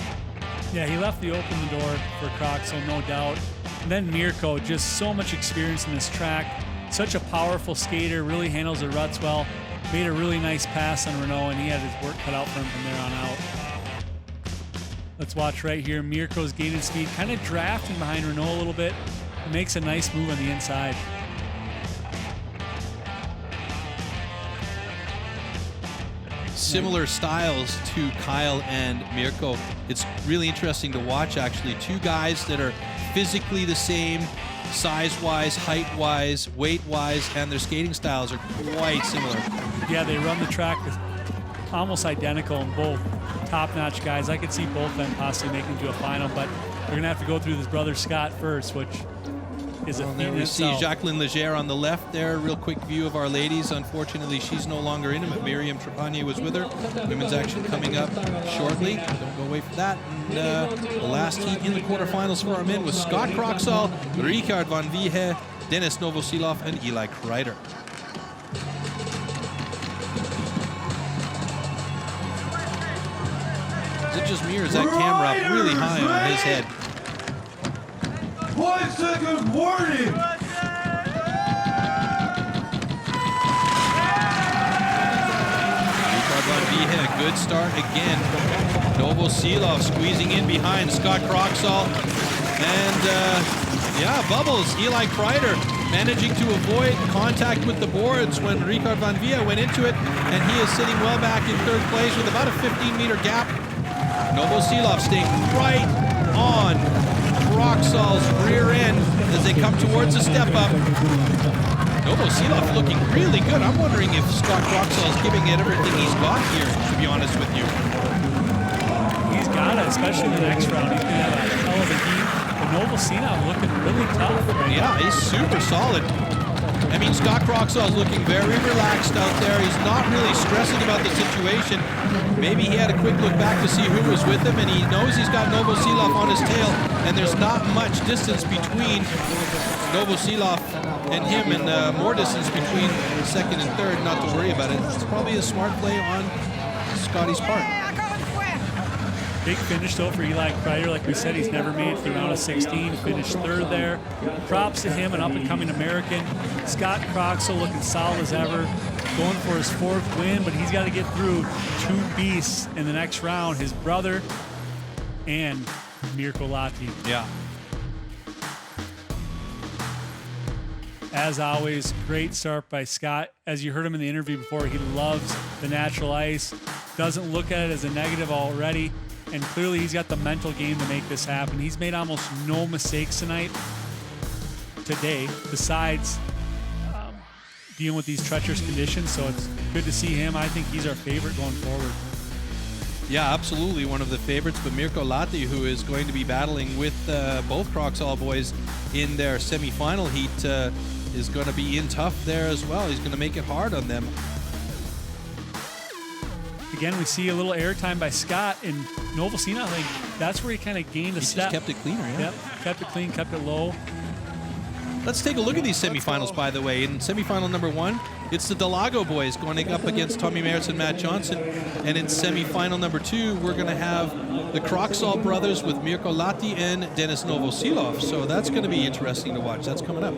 Yeah, he left the open the door for Kroxall, no doubt. And then Mirko, just so much experience in this track. Such a powerful skater, really handles the ruts well. Made a really nice pass on Renault, and he had his work cut out for him from there on out. Let's watch right here. Mirko's gated speed, kind of drafting behind Renault a little bit. Makes a nice move on the inside. Similar styles to Kyle and Mirko. It's really interesting to watch, actually. 2 guys that are physically the same, size-wise, height-wise, weight-wise, and their skating styles are quite similar. Yeah, they run the track almost identical, and both top-notch guys. I could see both of them possibly making it to a final, but they're going to have to go through this brother Scott first, which is a There we see Jacqueline Legere on the left there. Real quick view of our ladies. Unfortunately, she's no longer in them. Miriam Trepanier was with her. Women's action coming up shortly. Don't go away from that. And the last heat in the quarterfinals for our men was Scott Kroxall, Richard van Wiehe, Dennis Novosilov, and Eli Kreider. Is it just me, or is that camera up really high on his head? 5-second warning! Richard van Wiehe, a good start again. Novosilov squeezing in behind Scott Kroxall. And yeah, bubbles. Eli Kreider managing to avoid contact with the boards when Richard van Wiehe went into it. And he is sitting well back in 3rd place with about a 15-meter gap. Novosilov staying right on Kroxall's rear end as they come towards the step up. Novosilov looking really good. I'm wondering if Scott Kroxall is giving it everything he's got here, to be honest with you. He's got it, especially in the next round. He's going to have a hell of a heat. But Novosilov looking really tough. Right Yeah, he's super solid. I mean, Scott Kroxall is looking very relaxed out there. He's not really stressing about the situation. Maybe he had a quick look back to see who was with him, and he knows he's got Novosilov on his tail, and there's not much distance between Novosilov and him, and more distance between 2nd and 3rd, not to worry about it. It's probably a smart play on Scotty's part. Big finish, though, for Eli Kreider. Like we said, he's never made it to the round of 16. Finished 3rd there. Props to him, an up-and-coming American. Scott Kroxall looking solid as ever. Going for his 4th win, but he's got to get through 2 beasts in the next round. His brother and Mirko Lahti. Yeah. As always, great start by Scott. As you heard him in the interview before, he loves the natural ice. Doesn't look at it as a negative already. and clearly he's got the mental game to make this happen. He's made almost no mistakes today, besides dealing with these treacherous conditions, so it's good to see him. I think he's our favorite going forward. Yeah, absolutely one of the favorites, but Mirko Lahti, who is going to be battling with both Crocsall boys in their semifinal heat, is going to be in tough there as well. He's going to make it hard on them. Again, we see a little airtime by Scott, and Novosina, like, that's where he kind of gained a step. Just kept it cleaner, yeah. Yep, kept it clean, kept it low. Let's take a look at these semifinals, by the way. In semifinal number 1, it's the Delago boys going up against Tommy Merritz and Matt Johnson. And in semifinal number 2, we're going to have the Crocsall brothers with Mirko Lahti and Denis Novosilov. So that's going to be interesting to watch. That's coming up.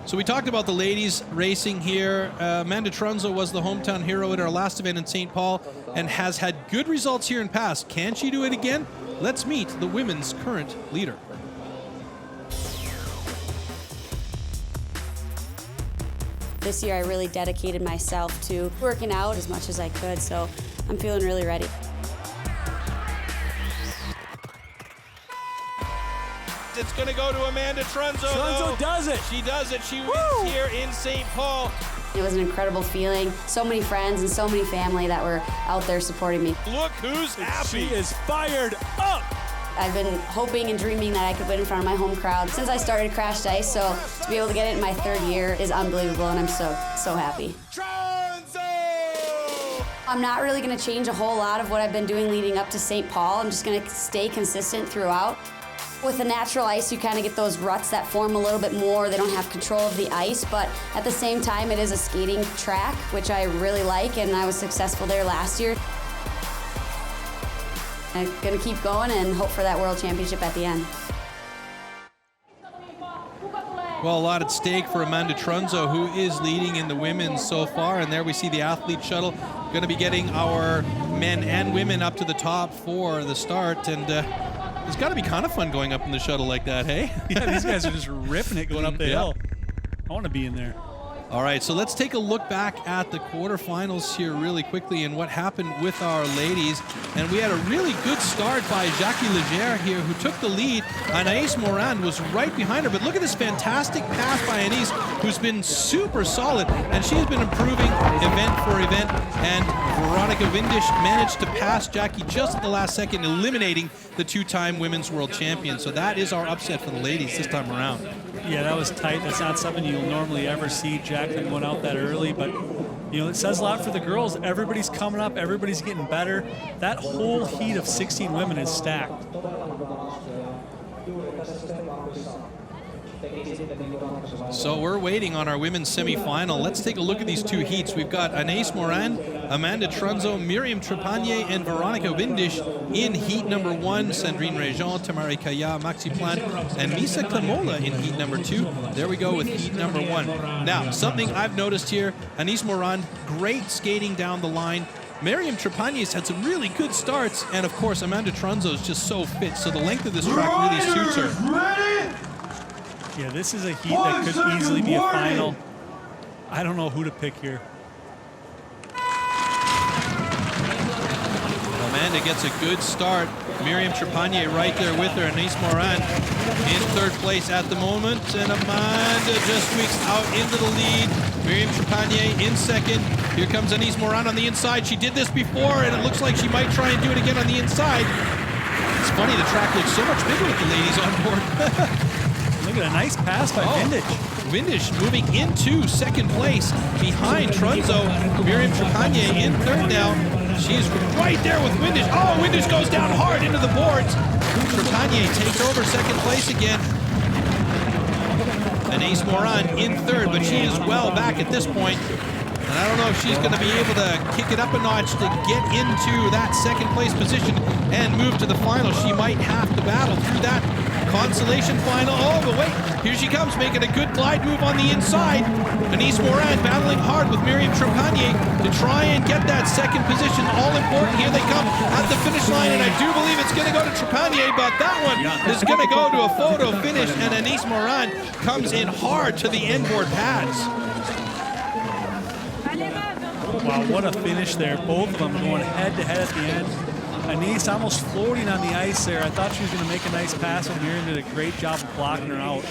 So we talked about the ladies racing here. Amanda Trunzo was the hometown hero at our last event in St. Paul and has had good results here in past. Can she do it again? Let's meet the women's current leader. This year I really dedicated myself to working out as much as I could, so I'm feeling really ready. It's going to go to Amanda Trunzo. Trunzo does it. She does it. She wins here in St. Paul. It was an incredible feeling. So many friends and so many family that were out there supporting me. Look who's happy. She is fired up. I've been hoping and dreaming that I could win in front of my home crowd since I started Crashed Ice, so to be able to get it in my 3rd year is unbelievable, and I'm so happy. I'm not really going to change a whole lot of what I've been doing leading up to St. Paul. I'm just going to stay consistent throughout. With the natural ice, you kind of get those ruts that form a little bit more. They don't have control of the ice, but at the same time, it is a skating track, which I really like, and I was successful there last year. I'm going to keep going and hope for that World Championship at the end. Well, a lot at stake for Amanda Trunzo, who is leading in the women's so far. And there we see the athlete shuttle going to be getting our men and women up to the top for the start. And it's got to be kind of fun going up in the shuttle like that, hey? Yeah, these guys are just ripping it going up the hill. I want to be in there. All right, so let's take a look back at the quarterfinals here really quickly and what happened with our ladies. And we had a really good start by Jackie Legere here, who took the lead. Anaïs Morand was right behind her, but look at this fantastic pass by Anaïs, who's been super solid, and she has been improving event for event. And Veronica Windisch managed to pass Jackie just at the last second, eliminating the 2-time women's world champion. So that is our upset for the ladies this time around. Yeah, that was tight. That's not something you'll normally ever see Jacqueline going out that early, but you know, it says a lot for the girls. Everybody's coming up, everybody's getting better. That whole heat of 16 women is stacked. So we're waiting on our women's semifinal. Let's take a look at these 2 heats. We've got Anaïs Morand, Amanda Trunzo, Miriam Trepanier, and Veronica Windisch in heat number 1. Sandrine Réjean, Tamari Kaya, Maxi Plan, and Misa Klamola in heat number 2. There we go with heat number 1. Now, something I've noticed here, Anaïs Morand, great skating down the line. Miriam Trepanier's had some really good starts, and of course, Amanda Trunzo is just so fit, so the length of this track really suits her. Ready? Yeah, this is a heat that could easily be a final. I don't know who to pick here. Amanda gets a good start. Miriam Trepanier right there with her. Anaïs Morand in 3rd place at the moment. And Amanda just squeaks out into the lead. Miriam Trepanier in 2nd. Here comes Anaïs Morand on the inside. She did this before, and it looks like she might try and do it again on the inside. It's funny, the track looks so much bigger with the ladies on board. Look at a nice pass by Windisch. Windisch moving into 2nd place behind Trunzo. Miriam Trepanier in 3rd now. She's right there with Windisch. Oh, Windisch goes down hard into the boards. Trepanier takes over 2nd place again. Anaïs Morand in 3rd, but she is well back at this point. And I don't know if she's going to be able to kick it up a notch to get into that 2nd place position and move to the final. She might have to battle through that consolation final. Oh, but wait, here she comes, making a good glide move on the inside. Anaïs Morand battling hard with Miriam Trepanier to try and get that 2nd position. All important. Here they come at the finish line, and I do believe it's going to go to Trepanier, but that one is going to go to a photo finish, and Anaïs Morand comes in hard to the inboard pads. Wow, what a finish there. Both of them going head-to-head at the end. Anise almost floating on the ice there. I thought she was going to make a nice pass, and Miriam did a great job of blocking her out.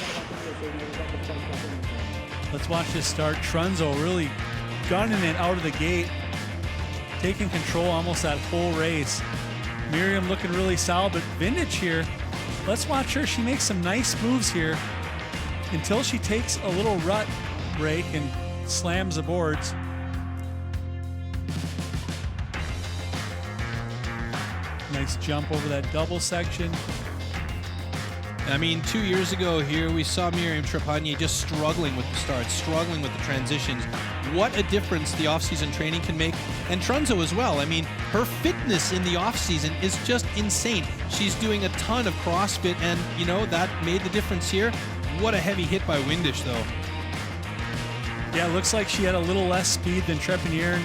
Let's watch this start. Trunzo really gunning it out of the gate, taking control almost that whole race. Miriam looking really solid, but Vintage here, let's watch her. She makes some nice moves here until she takes a little rut break and slams the boards. Nice jump over that double section. I mean, 2 years ago here, we saw Miriam Trepanier just struggling with the starts, struggling with the transitions. What a difference the off-season training can make. And Trunzo as well. I mean, her fitness in the off-season is just insane. She's doing a ton of CrossFit, and, you know, that made the difference here. What a heavy hit by Windish, though. Yeah, it looks like she had a little less speed than Trepanier.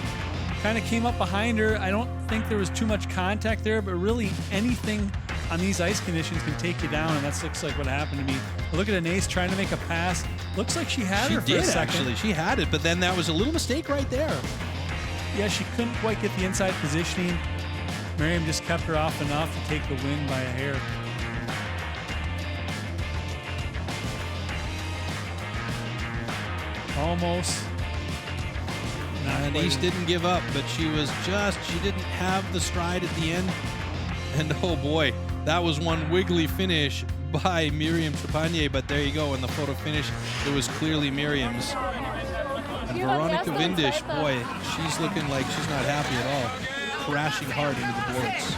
Kind of came up behind her. I don't think there was too much contact there, but really anything on these ice conditions can take you down, and that looks like what happened to me. Look at Anais trying to make a pass. Looks like she had her for a second. Actually. She had it, but then that was a little mistake right there. Yeah, she couldn't quite get the inside positioning. Miriam just kept her off enough to take the win by a hair. Almost. Anais didn't give up, but she didn't have the stride at the end. And oh boy, that was one wiggly finish by Miriam Trepanier, but there you go, in the photo finish, it was clearly Miriam's. And Veronica Vindish, boy, she's looking like she's not happy at all, crashing hard into the boards.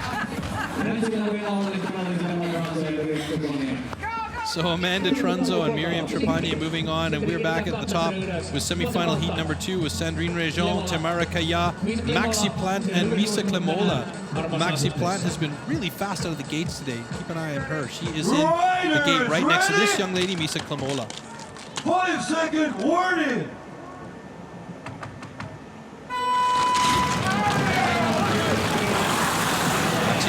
So Amanda Trunzo and Miriam Trepanier moving on, and we're back at the top with semifinal heat number 2 with Sandrine Réjean, Tamara Kaya, Maxi Plant, and Misa Klemola. Maxi Plant has been really fast out of the gates today. Keep an eye on her. She is in the gate right next to this young lady, Misa Klemola. 5-second warning!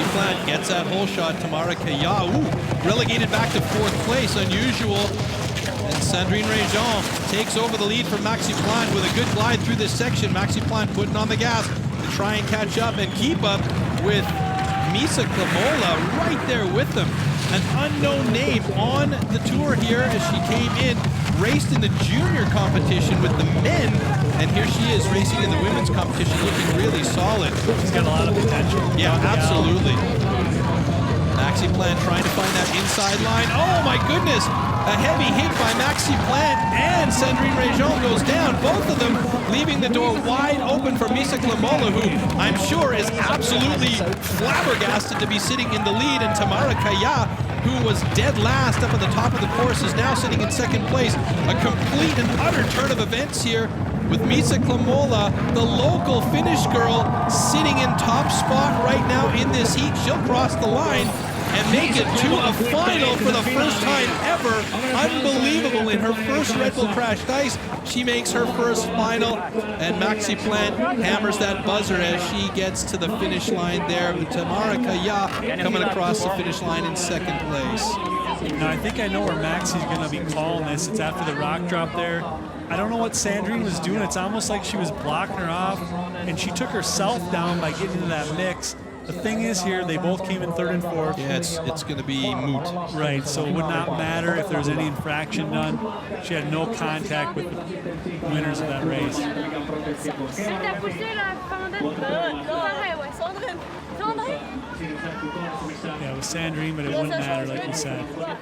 Plant gets that hole shot. Tamara Kaya, relegated back to 4th place, unusual. And Sandrine Réjean takes over the lead from Maxi Plant with a good glide through this section. Maxi Plant putting on the gas to try and catch up and keep up with Misa Klemola right there with them. An unknown name on the tour here as she came in, raced in the junior competition with the men, and here she is racing in the women's competition, looking really solid. She's got a lot of potential. Yeah, absolutely. Maxi Plant trying to find that inside line. Oh my goodness! A heavy hit by Maxi Plant, and Sandrine Réjean goes down. Both of them leaving the door wide open for Misa Klemola, who I'm sure is absolutely flabbergasted to be sitting in the lead, and Tamara Kaya, who was dead last up at the top of the course, is now sitting in 2nd place. A complete and utter turn of events here with Misa Klemola, the local Finnish girl, sitting in top spot right now in this heat. She'll cross the line and make it to a final for the first time ever. Unbelievable. In her first Red Bull Crashed Ice, she makes her first final, and Maxi Plant hammers that buzzer as she gets to the finish line there with Tamara Kaya coming across the finish line in 2nd place. Now, I think I know where Maxi's going to be calling this. It's after the rock drop there. I don't know what Sandrine was doing. It's almost like she was blocking her off, and she took herself down by getting into that mix. The thing is here, they both came in 3rd and 4th. Yeah, it's going to be moot. Right, so it would not matter if there was any infraction done. She had no contact with the winners of that race. Yeah, it was Sandrine, but it wouldn't matter, like you said. Well,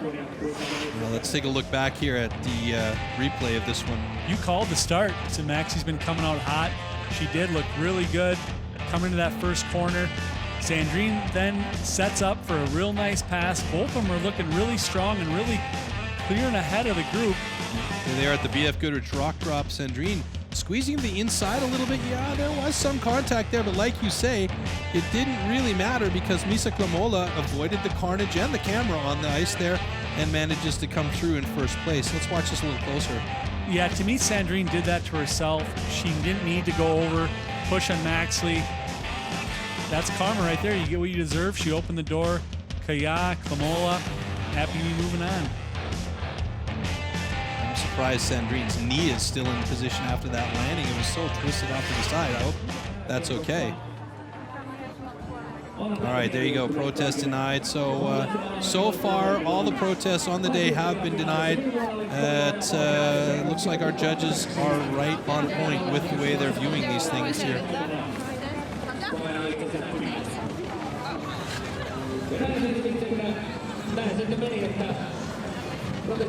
let's take a look back here at the replay of this one. You called the start, so Maxi's been coming out hot. She did look really good coming to that first corner. Sandrine then sets up for a real nice pass. Both of them are looking really strong and really clearing ahead of the group. Here they are at the BF Goodrich rock drop. Sandrine squeezing the inside a little bit. Yeah, there was some contact there, but like you say, it didn't really matter because Misa Klemola avoided the carnage and the camera on the ice there and manages to come through in 1st place. Let's watch this a little closer. Yeah, to me, Sandrine did that to herself. She didn't need to go over, push on Maxley. That's karma right there. You get what you deserve. She opened the door. Kaya, Klemola, happy to be moving on. surprised Sandrine's knee is still in position after that landing. It was so twisted off to the side. I hope that's okay. All right, there you go. Protest denied. So, so far, all the protests on the day have been denied. It looks like our judges are right on point with the way they're viewing these things here.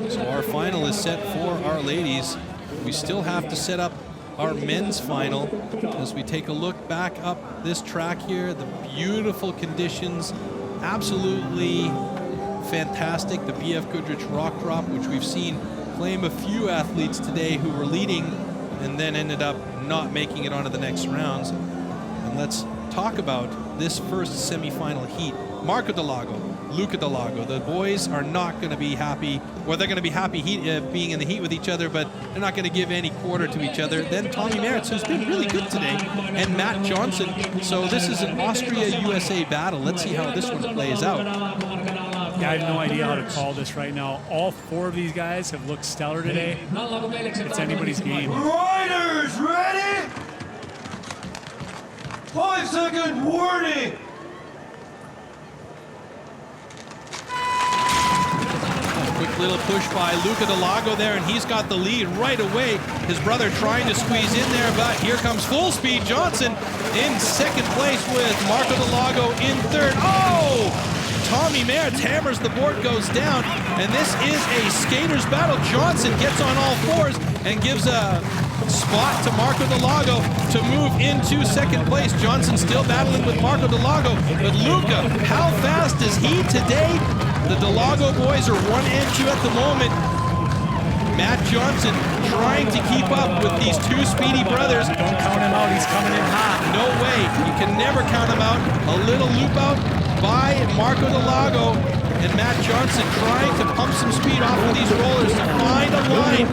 So our final is set for our ladies. We still have to set up our men's final as we take a look back up this track here. The beautiful conditions, absolutely fantastic. The BF Goodrich Rock Drop, which we've seen claim a few athletes today who were leading and then ended up not making it onto the next rounds. And let's talk about this first semifinal heat. Marco Delago, Luca Delago. The boys are not going to be happy, or they're going to be happy being in the heat with each other, but they're not going to give any quarter to each other. Then Tommy Meritz, who's been really good today, and Matt Johnson. So this is an Austria-USA battle. Let's see how this one plays out. Yeah, I have no idea how to call this right now. All four of these guys have looked stellar today. It's anybody's game. Riders, ready? 5-second warning. Quick little push by Luca Delago there, and he's got the lead right away. His brother trying to squeeze in there, but here comes full speed Johnson in second place with Marco Delago in third. Oh! Tommy Meritz hammers, the board goes down, and this is a skater's battle. Johnson gets on all fours and gives a spot to Marco Delago to move into second place. Johnson still battling with Marco Delago, but Luca, how fast is he today? The Delago boys are 1 and 2 at the moment. Matt Johnson trying to keep up with these two speedy brothers. Don't count him out, he's coming in hot. No way, you can never count him out. A little loop out by Marco Delago, and Matt Johnson trying to pump some speed off of these rollers to find a line.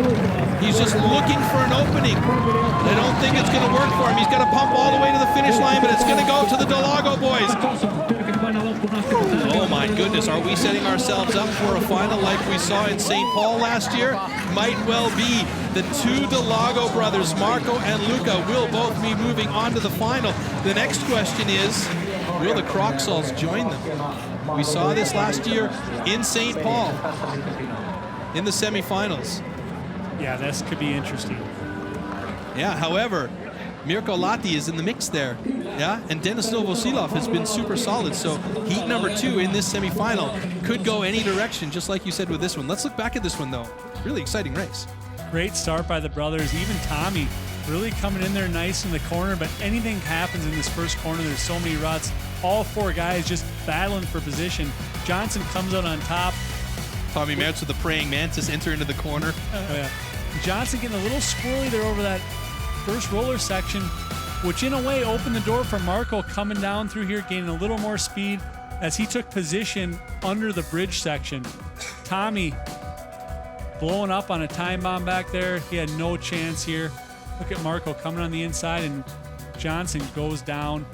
He's just looking for an opening. I don't think it's going to work for him. He's got to pump all the way to the finish line, but it's going to go to the Delago boys. Oh my goodness, are we setting ourselves up for a final like we saw in St. Paul last year? Might well be. The two Delago brothers, Marco and Luca, will both be moving on to the final. The next question is, will the Croxalls join them? We saw this last year in St. Paul in the semifinals. Yeah, this could be interesting. Yeah, however, Mirko Lahti is in the mix there, yeah, and Denis Novosilov has been super solid, so heat number 2 in this semifinal could go any direction, just like you said with this one. Let's look back at this one, though. Really exciting race. Great start by the brothers. Even Tommy really coming in there nice in the corner, but anything happens in this first corner. There's so many ruts. All four guys just battling for position. Johnson comes out on top. Tommy Meritz with the praying mantis enter into the corner. Oh, yeah. Johnson getting a little squirrely there over that first roller section, which in a way opened the door for Marco coming down through here, gaining a little more speed as he took position under the bridge section. Tommy blowing up on a time bomb back there. He had no chance here. Look at Marco coming on the inside, and Johnson goes down.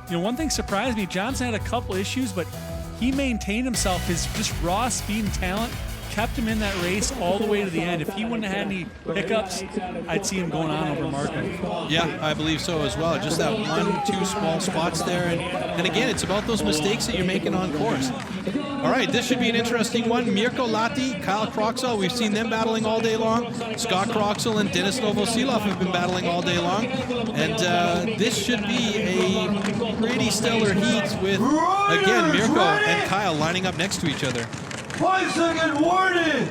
You know, one thing surprised me, Johnson had a couple issues, but he maintained himself. His just raw speed and talent kept him in that race all the way to the end. If he wouldn't have had any hiccups, I'd see him going on over Marco. Yeah, I believe so as well. Just that 1-2 small spots there. And again, it's about those mistakes that you're making on course. All right, this should be an interesting one. Mirko Lahti, Kyle Croxall, we've seen them battling all day long. Scott Croxall and Denis Novosilov have been battling all day long. And this should be a pretty stellar heat with, again, Mirko and Kyle lining up next to each other. 5-second warning!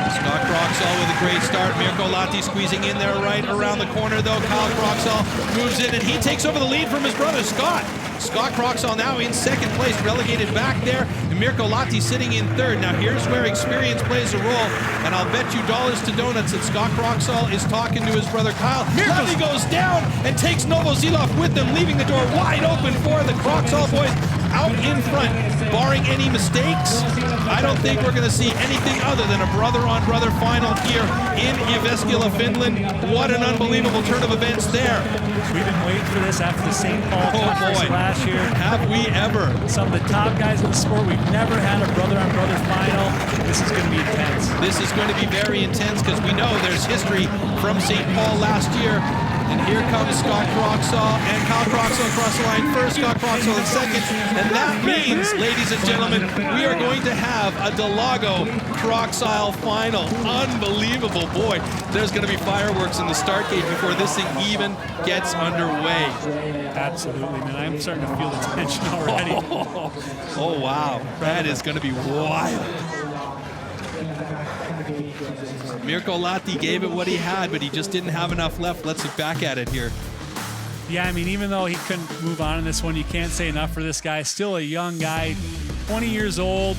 Scott Croxall with a great start. Mirko Lahti squeezing in there right around the corner, though. Kyle Croxall moves in, and he takes over the lead from his brother, Scott. Scott Croxall now in second place, relegated back there. And Mirko Lahti sitting in third. Now here's where experience plays a role, and I'll bet you dollars to donuts that Scott Croxall is talking to his brother Kyle. Lahti goes down and takes Novosilov with them, leaving the door wide open for the Croxall boys out in front. Barring any mistakes, I don't think we're going to see anything other than a brother-on-brother final here in Jyväskylä, Finland. What an unbelievable turn of events there. We've been waiting for this after the St. Paul conference last year. Have we ever? Some of the top guys in the sport, we've never had a brother-on-brother final. This is going to be intense. This is going to be very intense because we know there's history from St. Paul last year. And here comes Scott Croxall and Kyle Croxall across the line first, Scott Croxall in second. And that means, ladies and gentlemen, we are going to have a Delago Croxall final. Unbelievable. Boy, there's going to be fireworks in the start gate before this thing even gets underway. Absolutely, man. I'm starting to feel the tension already. Oh, wow. That is going to be wild. Mirko Lahti gave it what he had, but he just didn't have enough left. Let's look back at it here. Yeah, I mean, even though he couldn't move on in this one, you can't say enough for this guy. Still a young guy, 20 years old,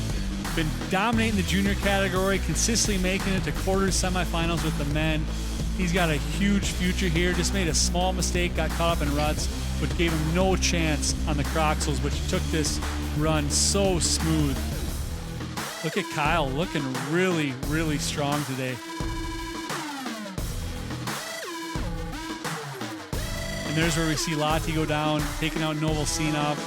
been dominating the junior category, consistently making it to quarters, semifinals with the men. He's got a huge future here. Just made a small mistake, got caught up in ruts, which gave him no chance on the Croxals, which took this run so smooth. Look at Kyle looking really, really strong today. And there's where we see Lahti go down, taking out Novosinov.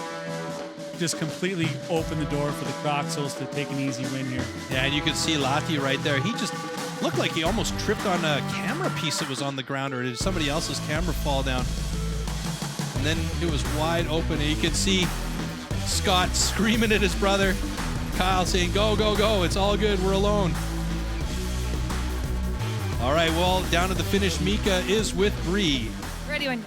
Just completely open the door for the Croxals to take an easy win here. Yeah, and you can see Lahti right there. He just looked like he almost tripped on a camera piece that was on the ground, or did somebody else's camera fall down? And then it was wide open, and you could see Scott screaming at his brother, Kyle saying, go, go, go, it's all good, we're alone. All right, well, down to the finish, Mika is with Bree. Ready when...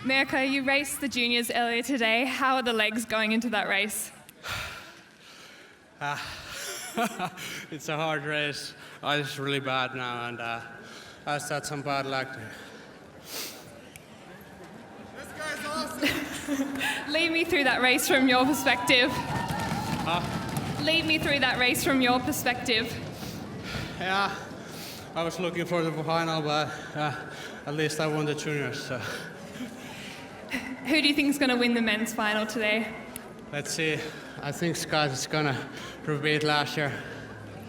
Mirko, you raced the juniors earlier today. How are the legs going into that race? It's a hard race. It's really bad now, and I just had some bad luck. This guy's awesome. Lead me through that race from your perspective. Lead me through that race from your perspective. Yeah, I was looking for the final, but at least I won the juniors. So. Who do you think is going to win the men's final today? Let's see. I think Scott is going to repeat last year.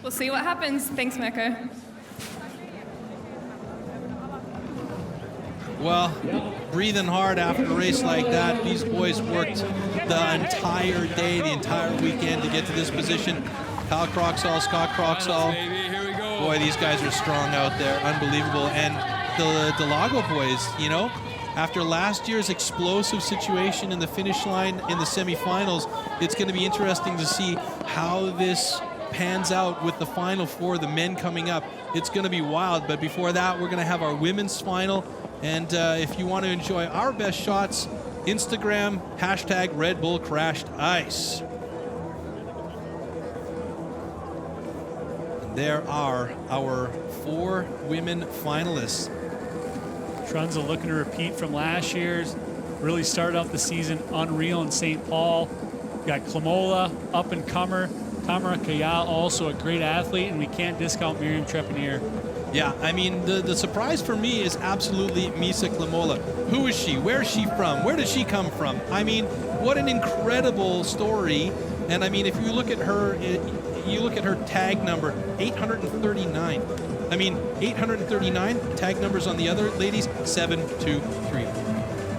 We'll see what happens. Thanks, Mirko. Well, breathing hard after a race like that. These boys worked the entire day, the entire weekend to get to this position. Kyle Croxall, Scott Croxall. Boy, these guys are strong out there. Unbelievable. And the Delago boys, you know, after last year's explosive situation in the finish line in the semifinals, it's going to be interesting to see how this pans out with the final for the men coming up. It's going to be wild, but before that, we're going to have our women's final. And if you want to enjoy our best shots, Instagram, hashtag Red Bull Crashed Ice. And there are our 4 women finalists. Trunzo looking to repeat from last year's. Really started off the season unreal in St. Paul. We got Klamola, up-and-comer. Tamara Kayal, also a great athlete, and we can't discount Miriam Trepanier. Yeah, I mean, the surprise for me is absolutely Misa Klamola. Who is she? Where is she from? Where does she come from? I mean, what an incredible story. And I mean, if you look at her, you look at her tag number, 839. I mean, 839 tag numbers on the other ladies, 7, 2, 3.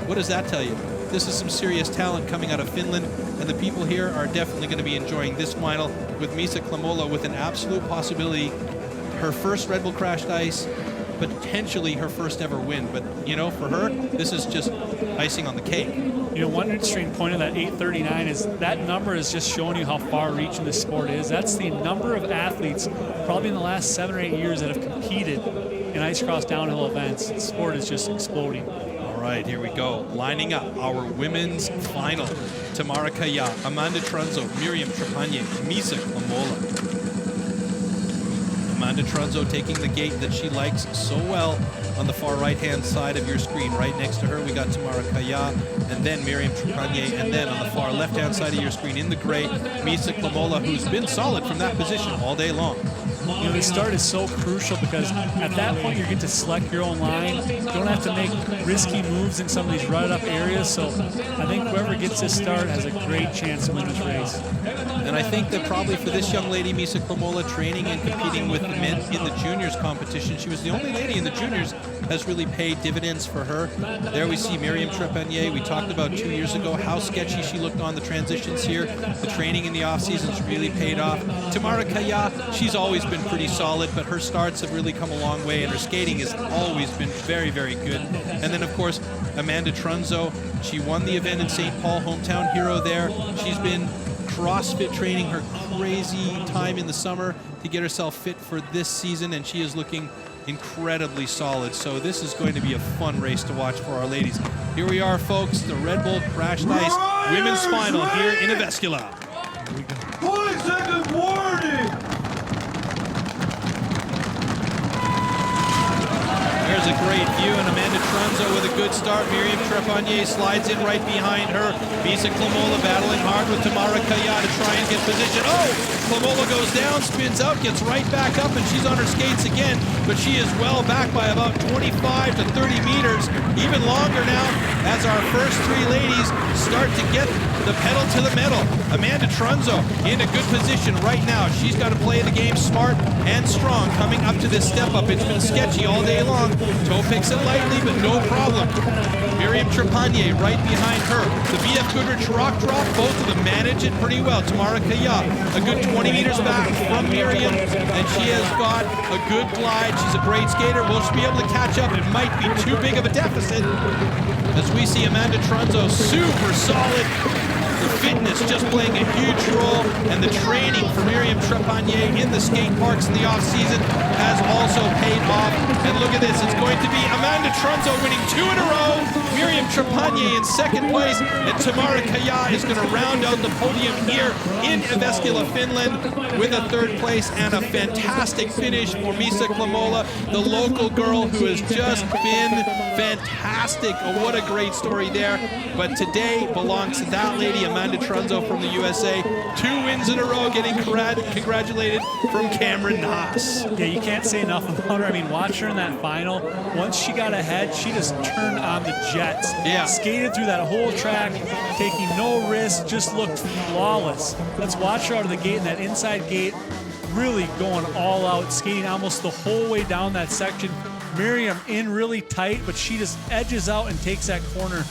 What does that tell you? This is some serious talent coming out of Finland, and the people here are definitely going to be enjoying this final with Misa Klamola with an absolute possibility, her first Red Bull Crashed Ice, potentially her first ever win. But, you know, for her, this is just icing on the cake. You know, one interesting point of that 839 is that number is just showing you how far-reaching this sport is. That's the number of athletes probably in the last 7 or 8 years that have competed in ice cross downhill events. The sport is just exploding. All right, here we go. Lining up our women's final. Tamara Kaya, Amanda Trunzo, Miriam Trepanier, Misa Klamola. Amanda Trunzo taking the gate that she likes so well on the far right-hand side of your screen. Right next to her, we got Tamara Kaya, and then Miriam Trepanier, and then on the far left-hand side of your screen in the gray, Misa Klamola, who's been solid from that position all day long. You know, the start is so crucial because at that point you get to select your own line. You don't have to make risky moves in some of these rutted up areas. So I think whoever gets this start has a great chance to win this race. And I think that probably for this young lady, Misa Klemola, training and competing with the men in the juniors competition, she was the only lady in the juniors has really paid dividends for her. There we see Miriam Trepanier. We talked about 2 years ago how sketchy she looked on the transitions here. The training in the off season's really paid off. Tamara Kaya, she's always been pretty solid, but her starts have really come a long way, and her skating has always been very, very good. And then, of course, Amanda Trunzo. She won the event in St. Paul, hometown hero there. She's been CrossFit training her crazy time in the summer to get herself fit for this season, and she is looking incredibly solid. So this is going to be a fun race to watch for our ladies. Here we are, folks, the Red Bull Crashed Ice Women's Final here in Avescula. 5-second warning! There's a great view, and Amanda Trunzo with a good start. Miriam Trepanier slides in right behind her. Misa Klemola battling hard with Tamara Kaya to try and get position. Oh! Klemola goes down, spins out, gets right back up, and she's on her skates again, but she is well back by about 25 to 30 meters, even longer now, as our first three ladies start to get the pedal to the metal. Amanda Trunzo in a good position right now. She's got to play the game smart and strong coming up to this step up. It's been sketchy all day long. Toe picks it lightly, but no problem. Miriam Trepanier right behind her. The BF Goodrich rock drop, both of them manage it pretty well. Tamara Kaya, a good 20 meters back from Miriam, and she has got a good glide. She's a great skater. Will she be able to catch up? It might be too big of a deficit, as we see Amanda Trunzo super solid. The fitness just playing a huge role, and the training for Miriam Trepanier in the skate parks in the off-season has also paid off. And look at this, it's going to be Amanda Trunzo winning 2 in a row, Miriam Trepanier in second place, and Tamara Kaya is going to round out the podium here in Avescula, Finland, with a third place and a fantastic finish for Misa Klemola, the local girl who has just been fantastic. Oh, what a great story there. But today belongs to that lady, Amanda Trunzo from the USA. 2 wins in a row, getting congratulated from Cameron Haas. Yeah, you can't say enough about her. I mean, watch her in that final. Once she got ahead, she just turned on the jets. Yeah. Skated through that whole track, taking no risks, just looked flawless. Let's watch her out of the gate in that inside gate, really going all out, skating almost the whole way down that section. Miriam in really tight, but she just edges out and takes that corner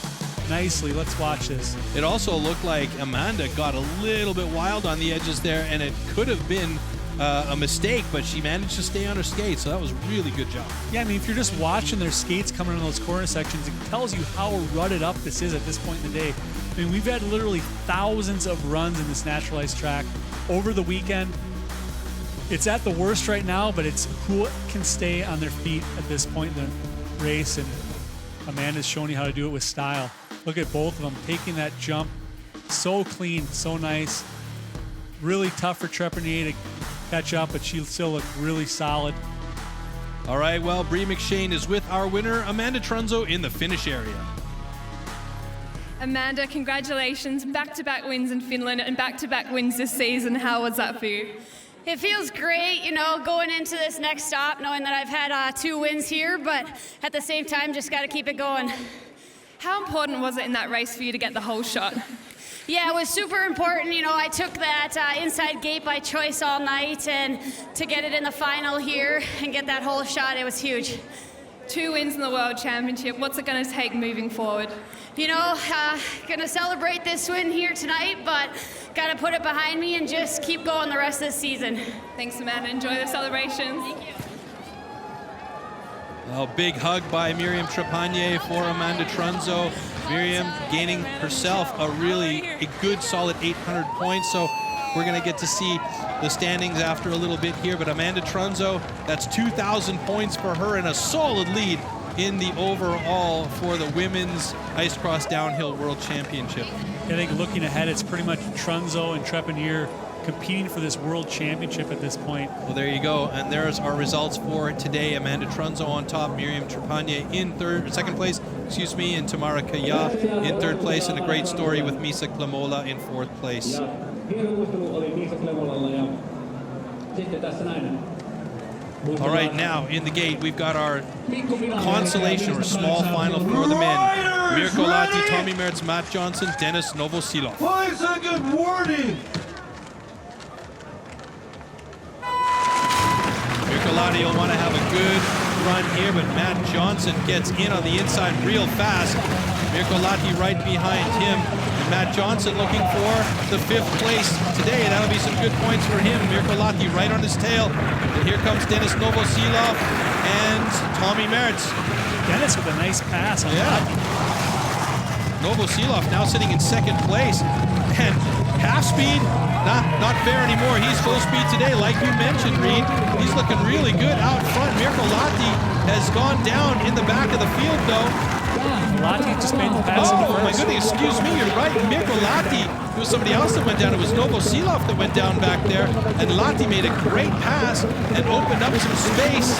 nicely. Let's watch this. It also looked like Amanda got a little bit wild on the edges there, and it could have been a mistake, but she managed to stay on her skates, so that was a really good job. Yeah, I mean, if you're just watching their skates coming in those corner sections, it tells you how rutted up this is at this point in the day. I mean, we've had literally thousands of runs in this natural ice track over the weekend. It's at the worst right now, but it's who can stay on their feet at this point in the race, and Amanda's showing you how to do it with style. Look at both of them taking that jump. So clean, so nice. Really tough for Trepanier to catch up, but she still looked really solid. All right, well, Bree McShane is with our winner, Amanda Trunzo, in the finish area. Amanda, congratulations. Back-to-back wins in Finland and back-to-back wins this season. How was that for you? It feels great, you know, going into this next stop, knowing that I've had 2 wins here, but at the same time, just got to keep it going. How important was it in that race for you to get the whole shot? Yeah, it was super important. You know, I took that inside gate by choice all night, and to get it in the final here and get that whole shot, it was huge. 2 wins in the World Championship. What's it going to take moving forward? You know, going to celebrate this win here tonight, but got to put it behind me and just keep going the rest of the season. Thanks, Amanda. Enjoy the celebrations. Thank you. A big hug by Miriam Trepanier for Amanda Trunzo. Miriam gaining herself a good solid 800 points. So we're going to get to see the standings after a little bit here. But Amanda Trunzo, that's 2,000 points for her and a solid lead in the overall for the Women's Ice Cross Downhill World Championship. I think looking ahead, it's pretty much Trunzo and Trepanier competing for this World Championship at this point. Well, there you go. And there's our results for today. Amanda Trunzo on top, Miriam Trepanier in second place, and Tamara Kaya in third place, and a great story with Misa Klemola in fourth place. All right, now in the gate, we've got our consolation or small final for the men. Mirko Lahti, Tommy Mertz, Matt Johnson, Dennis Novosilov. 5-second warning! Mirko Lahti will want to have a good run here, but Matt Johnson gets in on the inside real fast. Mirko Lahti right behind him. And Matt Johnson looking for the 5th place today. That'll be some good points for him. Mirko Lahti right on his tail. And here comes Dennis Novosilov and Tommy Mertz. Dennis with a nice pass on Lahti. Novosilov now sitting in 2nd place. And half speed, not fair anymore. He's full speed today, like you mentioned, Reed. He's looking really good out front. Mirko Lahti has gone down in the back of the field, though. Lahti just made the pass. Oh my goodness, excuse me, you're right. Mirko Lahti, it was somebody else that went down. It was Novosilov that went down back there. And Lahti made a great pass and opened up some space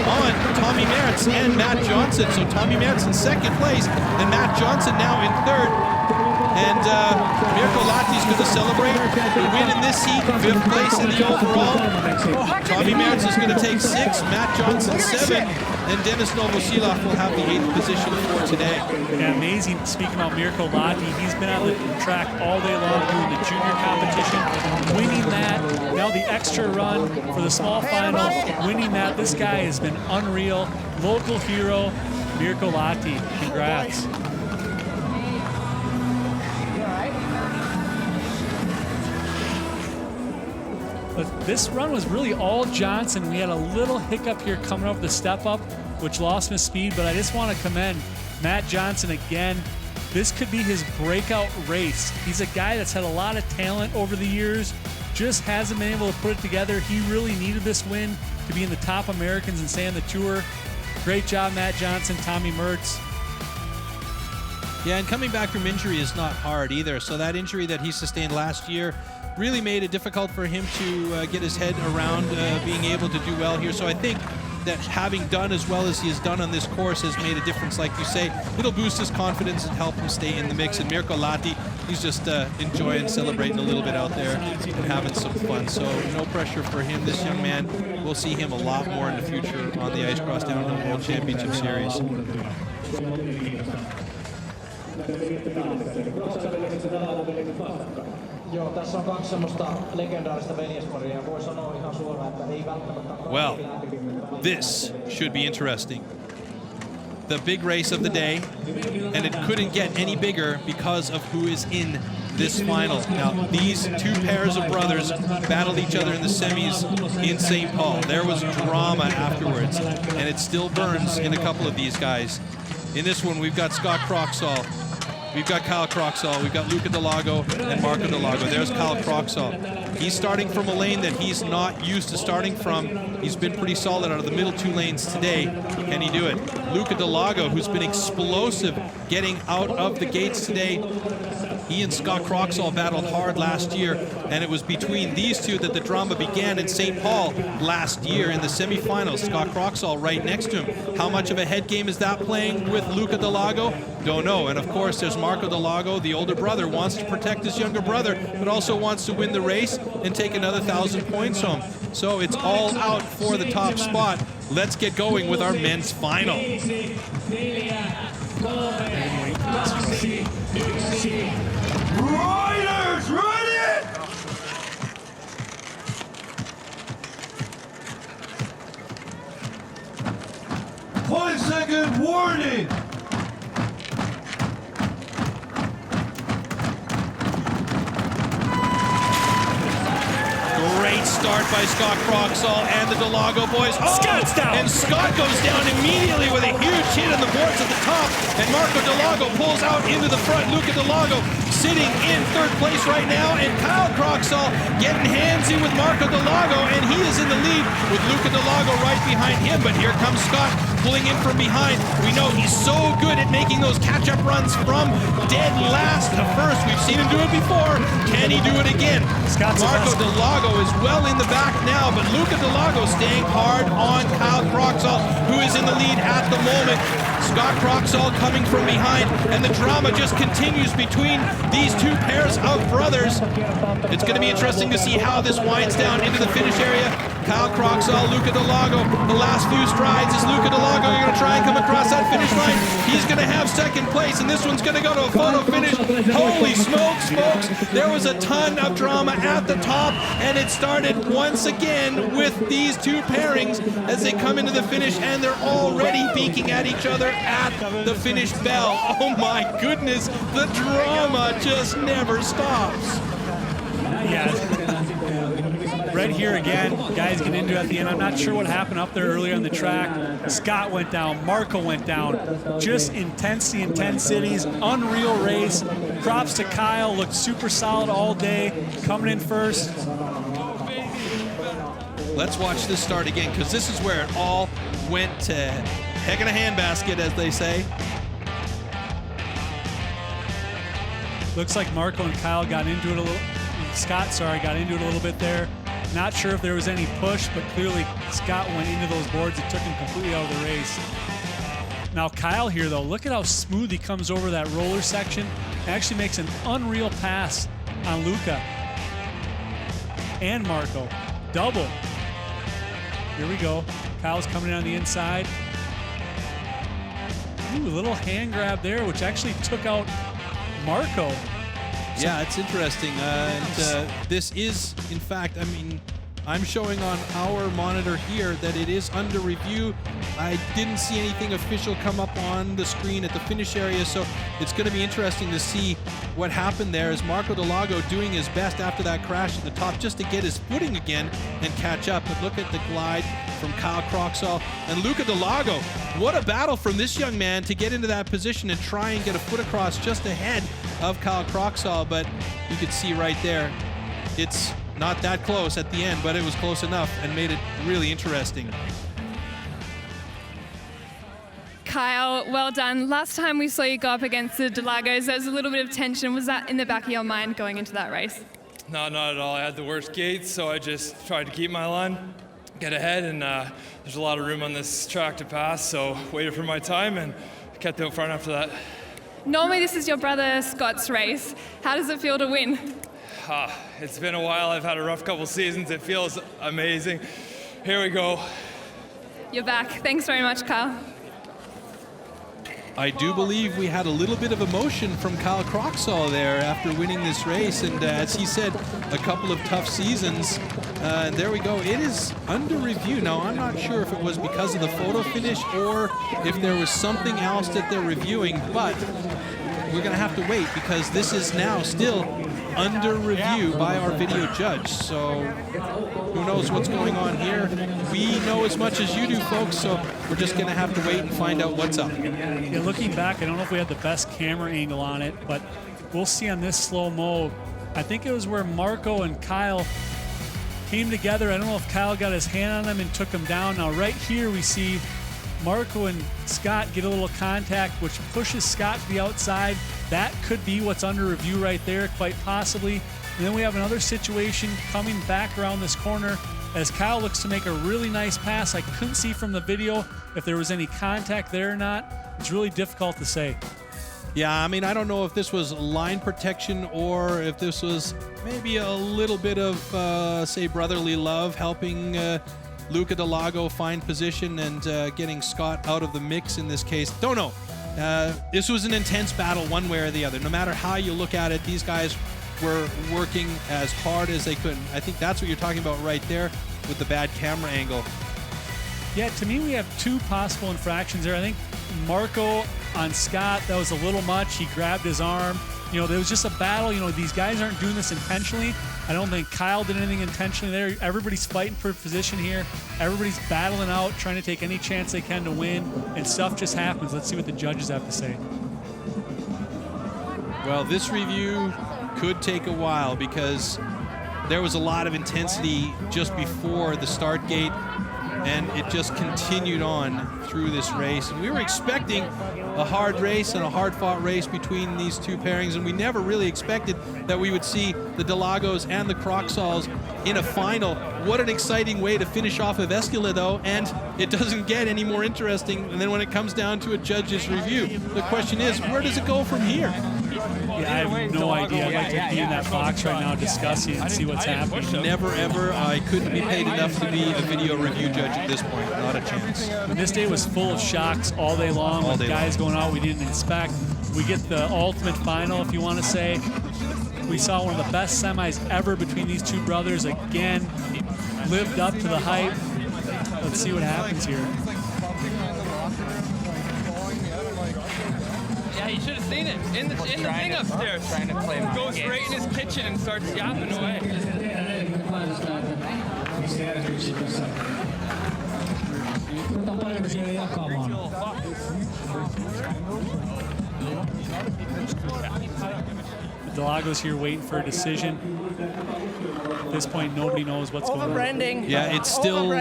on Tommy Mertz and Matt Johnson. So Tommy Mertz in 2nd place and Matt Johnson now in 3rd. And Mirko Lahti's going to celebrate the win in this heat, 5th place in the overall. Tommy Mertz is going to take 6, Matt Johnson 7, and Dennis Novosilov will have the 8th position for today. Yeah, amazing. Speaking about Mirko Lahti, he's been on the track all day long doing the junior competition, winning that. Now the extra run for the small final, winning that. This guy has been unreal. Local hero, Mirko Lahti. Congrats. But this run was really all Johnson. We had a little hiccup here coming over the step up, which lost him speed, but I just want to commend Matt Johnson again. This could be his breakout race. He's a guy that's had a lot of talent over the years, just hasn't been able to put it together. He really needed this win to be in the top Americans and stay on the tour. Great job, Matt Johnson, Tommy Mertz. Yeah, and coming back from injury is not hard either. So that injury that he sustained last year really made it difficult for him to get his head around being able to do well here. So I think that having done as well as he has done on this course has made a difference, like you say. It'll boost his confidence and help him stay in the mix. And Mirko Lahti, he's just enjoying, celebrating a little bit out there and having some fun. So no pressure for him, this young man. We'll see him a lot more in the future on the Ice Cross Downhill World Championship Series. Well, this should be interesting. The big race of the day, and it couldn't get any bigger because of who is in this final. Now, these 2 pairs of brothers battled each other in the semis in St. Paul. There was drama afterwards, and it still burns in a couple of these guys. In this one, we've got Scott Croxall. We've got Kyle Croxall, we've got Luca Delago and Marco Delago. There's Kyle Croxall. He's starting from a lane that he's not used to starting from. He's been pretty solid out of the middle 2 lanes today. Can he do it? Luca Delago, who's been explosive getting out of the gates today. He and Scott Croxall battled hard last year, and it was between these two that the drama began in St. Paul last year in the semifinals. Scott Croxall right next to him. How much of a head game is that playing with Luca Delago? Don't know. And of course, there's Marco Delago, the older brother, wants to protect his younger brother, but also wants to win the race and take another 1,000 points home. So it's all out for the top spot. Let's get going with our men's final. Riders, ready? Five-second warning. Great start by Scott Croxall and the Delago boys. Oh, Scott's down. And Scott goes down immediately with a huge hit on the boards at the top. And Marco Delago pulls out into the front. Luca Delago sitting in 3rd place right now. And Kyle Croxall getting handsy with Marco Delago. And he is in the lead with Luca Delago right behind him. But here comes Scott pulling in from behind. We know he's so good at making those catch-up runs from dead last to first. We've seen him do it before. Can he do it again? Marco Delago is well in the back now, but Luca Delago staying hard on Kyle Croxall, who is in the lead at the moment. Scott Croxall coming from behind, and the drama just continues between these 2 pairs of brothers. It's going to be interesting to see how this winds down into the finish area. Kyle Croxall, Luca Delago. The last few strides is Luca Delago. You're going to try and come across that finish line. He's going to have second place, and this one's going to go to a photo finish. Holy smokes, folks. There was a ton of drama at the top, and it started once again with these two pairings as they come into the finish, and they're already beaking at each other at the finish bell. Oh my goodness, the drama just never stops. Yeah. Right here again, guys get into it at the end. I'm not sure what happened up there earlier on the track. Scott went down, Marco went down. Just intensity, unreal race. Props to Kyle, looked super solid all day, coming in first. Let's watch this start again, because this is where it all went to heck in a handbasket, as they say. Looks like Marco and Kyle got into it a little. Scott, got into it a little bit there. Not sure if there was any push, but clearly Scott went into those boards. It took him completely out of the race. Now Kyle here, though, look at how smooth he comes over that roller section. Actually makes an unreal pass on Luca and Marco. Double. Here we go. Kyle's coming in on the inside. Ooh, a little hand grab there, which actually took out Marco. Yeah, it's interesting. This is, in fact, I mean, I'm showing on our monitor here that it is under review. I didn't see anything official come up on the screen at the finish area, so it's going to be interesting to see what happened there. Is Marco Delago doing his best after that crash at the top just to get his footing again and catch up? But look at the glide from Kyle Croxall and Luca Delago. What a battle from this young man to get into that position and try and get a foot across just ahead of Kyle Croxall, but you could see right there, it's not that close at the end, but it was close enough and made it really interesting. Kyle, well done. Last time we saw you go up against the Delagos, there was a little bit of tension. Was that in the back of your mind going into that race? No, not at all. I had the worst gates, so I just tried to keep my line, get ahead, and there's a lot of room on this track to pass, so waited for my time and kept out front after that. Normally this is your brother Scott's race. How does it feel to win? It's been a while. I've had a rough couple seasons. It feels amazing. Here we go. You're back. Thanks very much, Kyle. I do believe we had a little bit of emotion from Kyle Croxall there after winning this race, and as he said, a couple of tough seasons. There we go. It is under review. Now, I'm not sure if it was because of the photo finish or if there was something else that they're reviewing, but we're going to have to wait because this is now still under review by our video judge. So who knows what's going on here? We know as much as you do, folks, so we're just going to have to wait and find out what's up. Yeah, looking back, I don't know if we had the best camera angle on it, but we'll see on this slow-mo. I think it was where Marco and Kyle came together. I don't know if Kyle got his hand on him and took him down. Now right here we see Marco and Scott get a little contact, which pushes Scott to the outside. That could be what's under review right there, quite possibly. And then we have another situation coming back around this corner as Kyle looks to make a really nice pass. I couldn't see from the video if there was any contact there or not. It's really difficult to say. Yeah, I mean, I don't know if this was line protection or if this was maybe a little bit of, say, brotherly love helping Luca Delago find position and getting Scott out of the mix in this case. Don't know. This was an intense battle one way or the other. No matter how you look at it, these guys were working as hard as they could. I think that's what you're talking about right there with the bad camera angle. Yeah, to me, we have two possible infractions there. I think Marco on Scott, that was a little much. He grabbed his arm. You know, there was just a battle. You know, these guys aren't doing this intentionally. I don't think Kyle did anything intentionally there. Everybody's fighting for position here. Everybody's battling out, trying to take any chance they can to win, and stuff just happens. Let's see what the judges have to say. Well, this review could take a while because there was a lot of intensity just before the start gate, and it just continued on through this race. And we were expecting a hard race and a hard-fought race between these two pairings, and we never really expected that we would see the Delagos and the Croxalls in a final. What an exciting way to finish off Evescula, though, and it doesn't get any more interesting than when it comes down to a judge's review. The question is, where does it go from here? Yeah, I have no idea. I'd like to be in that box right now discussing and see what's happening. Never ever. I couldn't be paid enough to be a video review judge at this point. Not a chance. And this day was full of shocks all day long with guys going out we didn't expect. We get the ultimate final, if you want to say. We saw one of the best semis ever between these two brothers. Again, lived up to the hype. Let's see what happens here. Yeah, you should have seen it in the thing upstairs. Trying to play my Goes straight in his kitchen and starts yapping away. Delago's here waiting for a decision. At this point, nobody knows what's going on. Yeah, it's still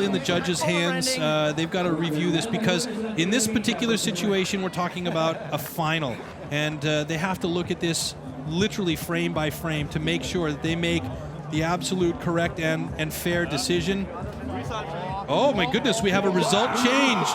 in the judges' hands. They've got to review this because in this particular situation, we're talking about a final, and they have to look at this literally frame by frame to make sure that they make the absolute correct and fair decision. Oh my goodness, we have a result change.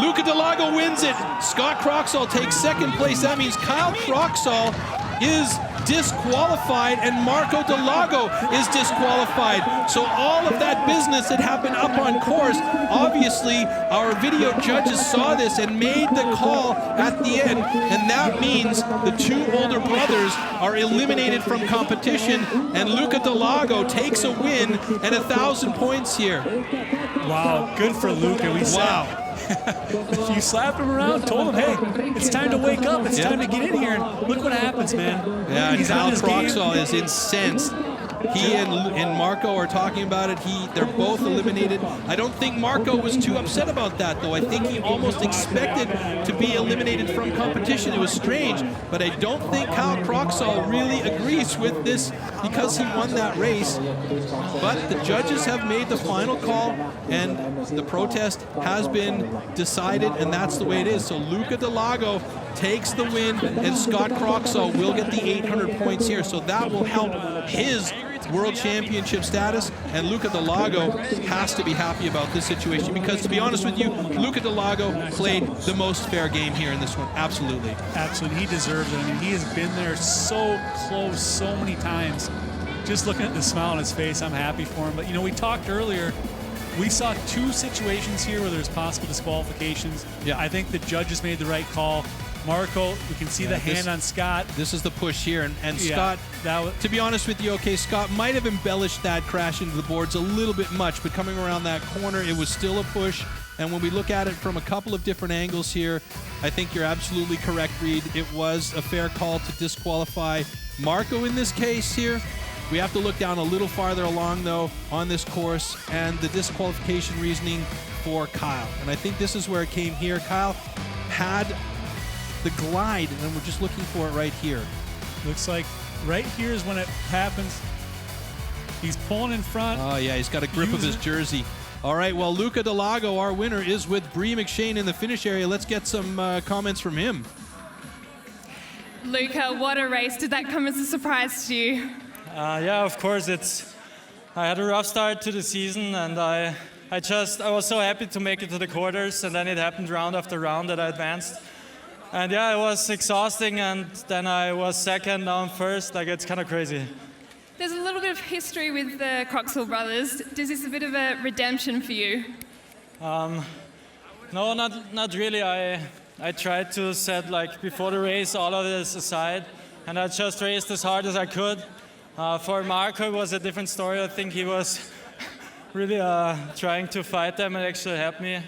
Luca Delago wins it. Scott Croxall takes second place. That means Kyle Croxall is disqualified and Marco Delago is disqualified. So all of that business that happened up on course, obviously our video judges saw this and made the call at the end, and that means the two older brothers are eliminated from competition, and Luca Delago takes a win and 1,000 points here. Wow, good for Luca. Wow. You slapped him around, told him, hey, it's time to wake up. It's time to get in here. And look what happens, man. Yeah, He's Kyle on his Croxall game. is incensed. He and Marco are talking about it. They're both eliminated. I don't think Marco was too upset about that, though. I think he almost expected to be eliminated from competition. It was strange, but I don't think Kyle Croxall really agrees with this because he won that race. But the judges have made the final call, and the protest has been decided, and that's the way it is. So Luca Delago takes the win, and Scott Croxall will get the 800 points here. So that will help his World Championship status, and Luca Delago has to be happy about this situation because, to be honest with you, Luca Delago played the most fair game here in this one. Absolutely. Absolutely. He deserves it. I mean, he has been there so close so many times. Just looking at the smile on his face, I'm happy for him. But, you know, we talked earlier, we saw two situations here where there's possible disqualifications. Yeah. I think the judges made the right call. Marco, we can see the hand on Scott. This is the push here, and Yeah, Scott, to be honest with you, okay, Scott might have embellished that crash into the boards a little bit much, but coming around that corner, it was still a push. And when we look at it from a couple of different angles here, I think you're absolutely correct, Reed. It was a fair call to disqualify Marco in this case here. We have to look down a little farther along, though, on this course, and the disqualification reasoning for Kyle. And I think this is where it came here. Kyle had the glide, and we're just looking for it right here. Looks like right here is when it happens. He's pulling in front. Oh, yeah, he's got a grip of his jersey. All right, well, Luca Delago, our winner, is with Bree McShane in the finish area. Let's get some comments from him. Luca, what a race. Did that come as a surprise to you? Yeah, of course. I had a rough start to the season, and I was so happy to make it to the quarters, and then it happened round after round that I advanced. And yeah, it was exhausting, and then I was second, now I'm first. Like, it's kind of crazy. There's a little bit of history with the Croxall brothers. Is this a bit of a redemption for you? No, not really. I tried to set, like, before the race, all of this aside, and I just raced as hard as I could. For Marco, it was a different story. I think he was really trying to fight them and actually help me.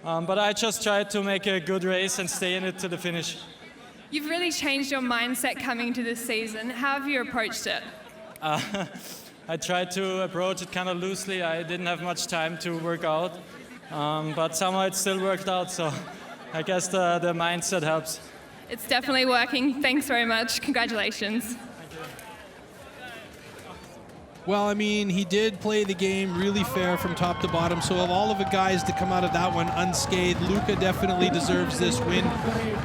But I just tried to make a good race and stay in it to the finish. You've really changed your mindset coming to this season. How have you approached it? I tried to approach it kind of loosely. I didn't have much time to work out, but somehow it still worked out. So I guess the mindset helps. It's definitely working. Thanks very much. Congratulations. Well, I mean, he did play the game really fair from top to bottom. So of all of the guys to come out of that one unscathed, Luka definitely deserves this win.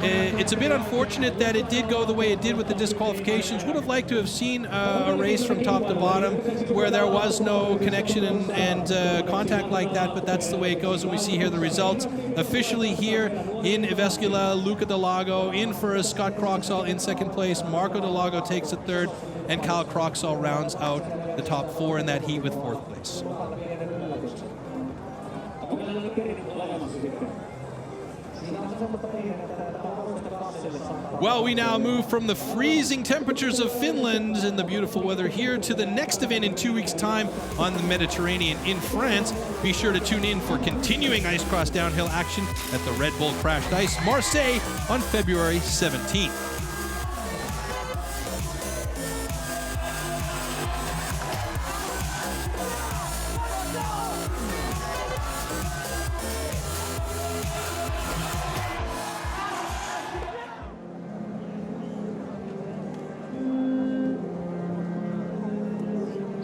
It's a bit unfortunate that it did go the way it did with the disqualifications. Would have liked to have seen a race from top to bottom where there was no connection and contact like that, but that's the way it goes. And we see here the results officially here in Jyväskylä. Luka Delago in first, Scott Croxall in second place, Marco Delago takes a third, and Kyle Croxall rounds out the top four in that heat with fourth place. Well, we now move from the freezing temperatures of Finland and the beautiful weather here to the next event in 2 weeks' time on the Mediterranean in France. Be sure to tune in for continuing ice cross downhill action at the Red Bull Crashed Ice Marseille on February 17th.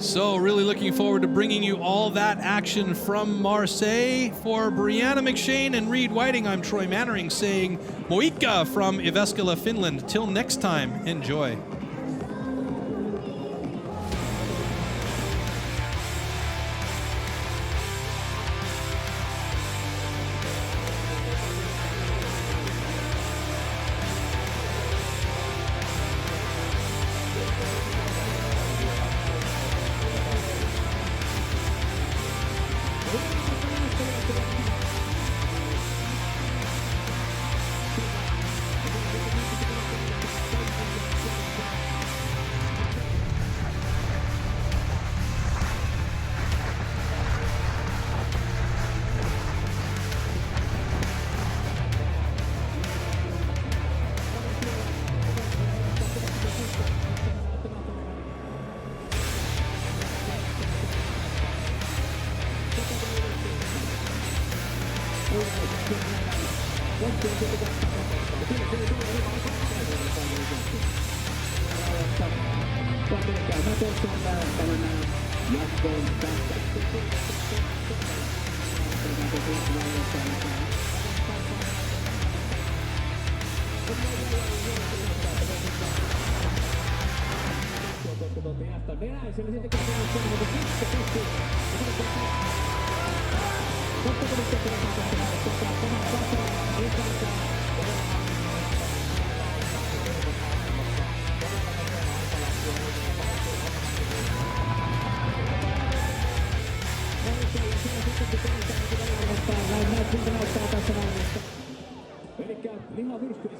So really looking forward to bringing you all that action from Marseille. For Brianna McShane and Reed Whiting, I'm Troy Mannering saying Moikka from Jyväskylä, Finland. Till next time, enjoy. Elikkä lihamyrsky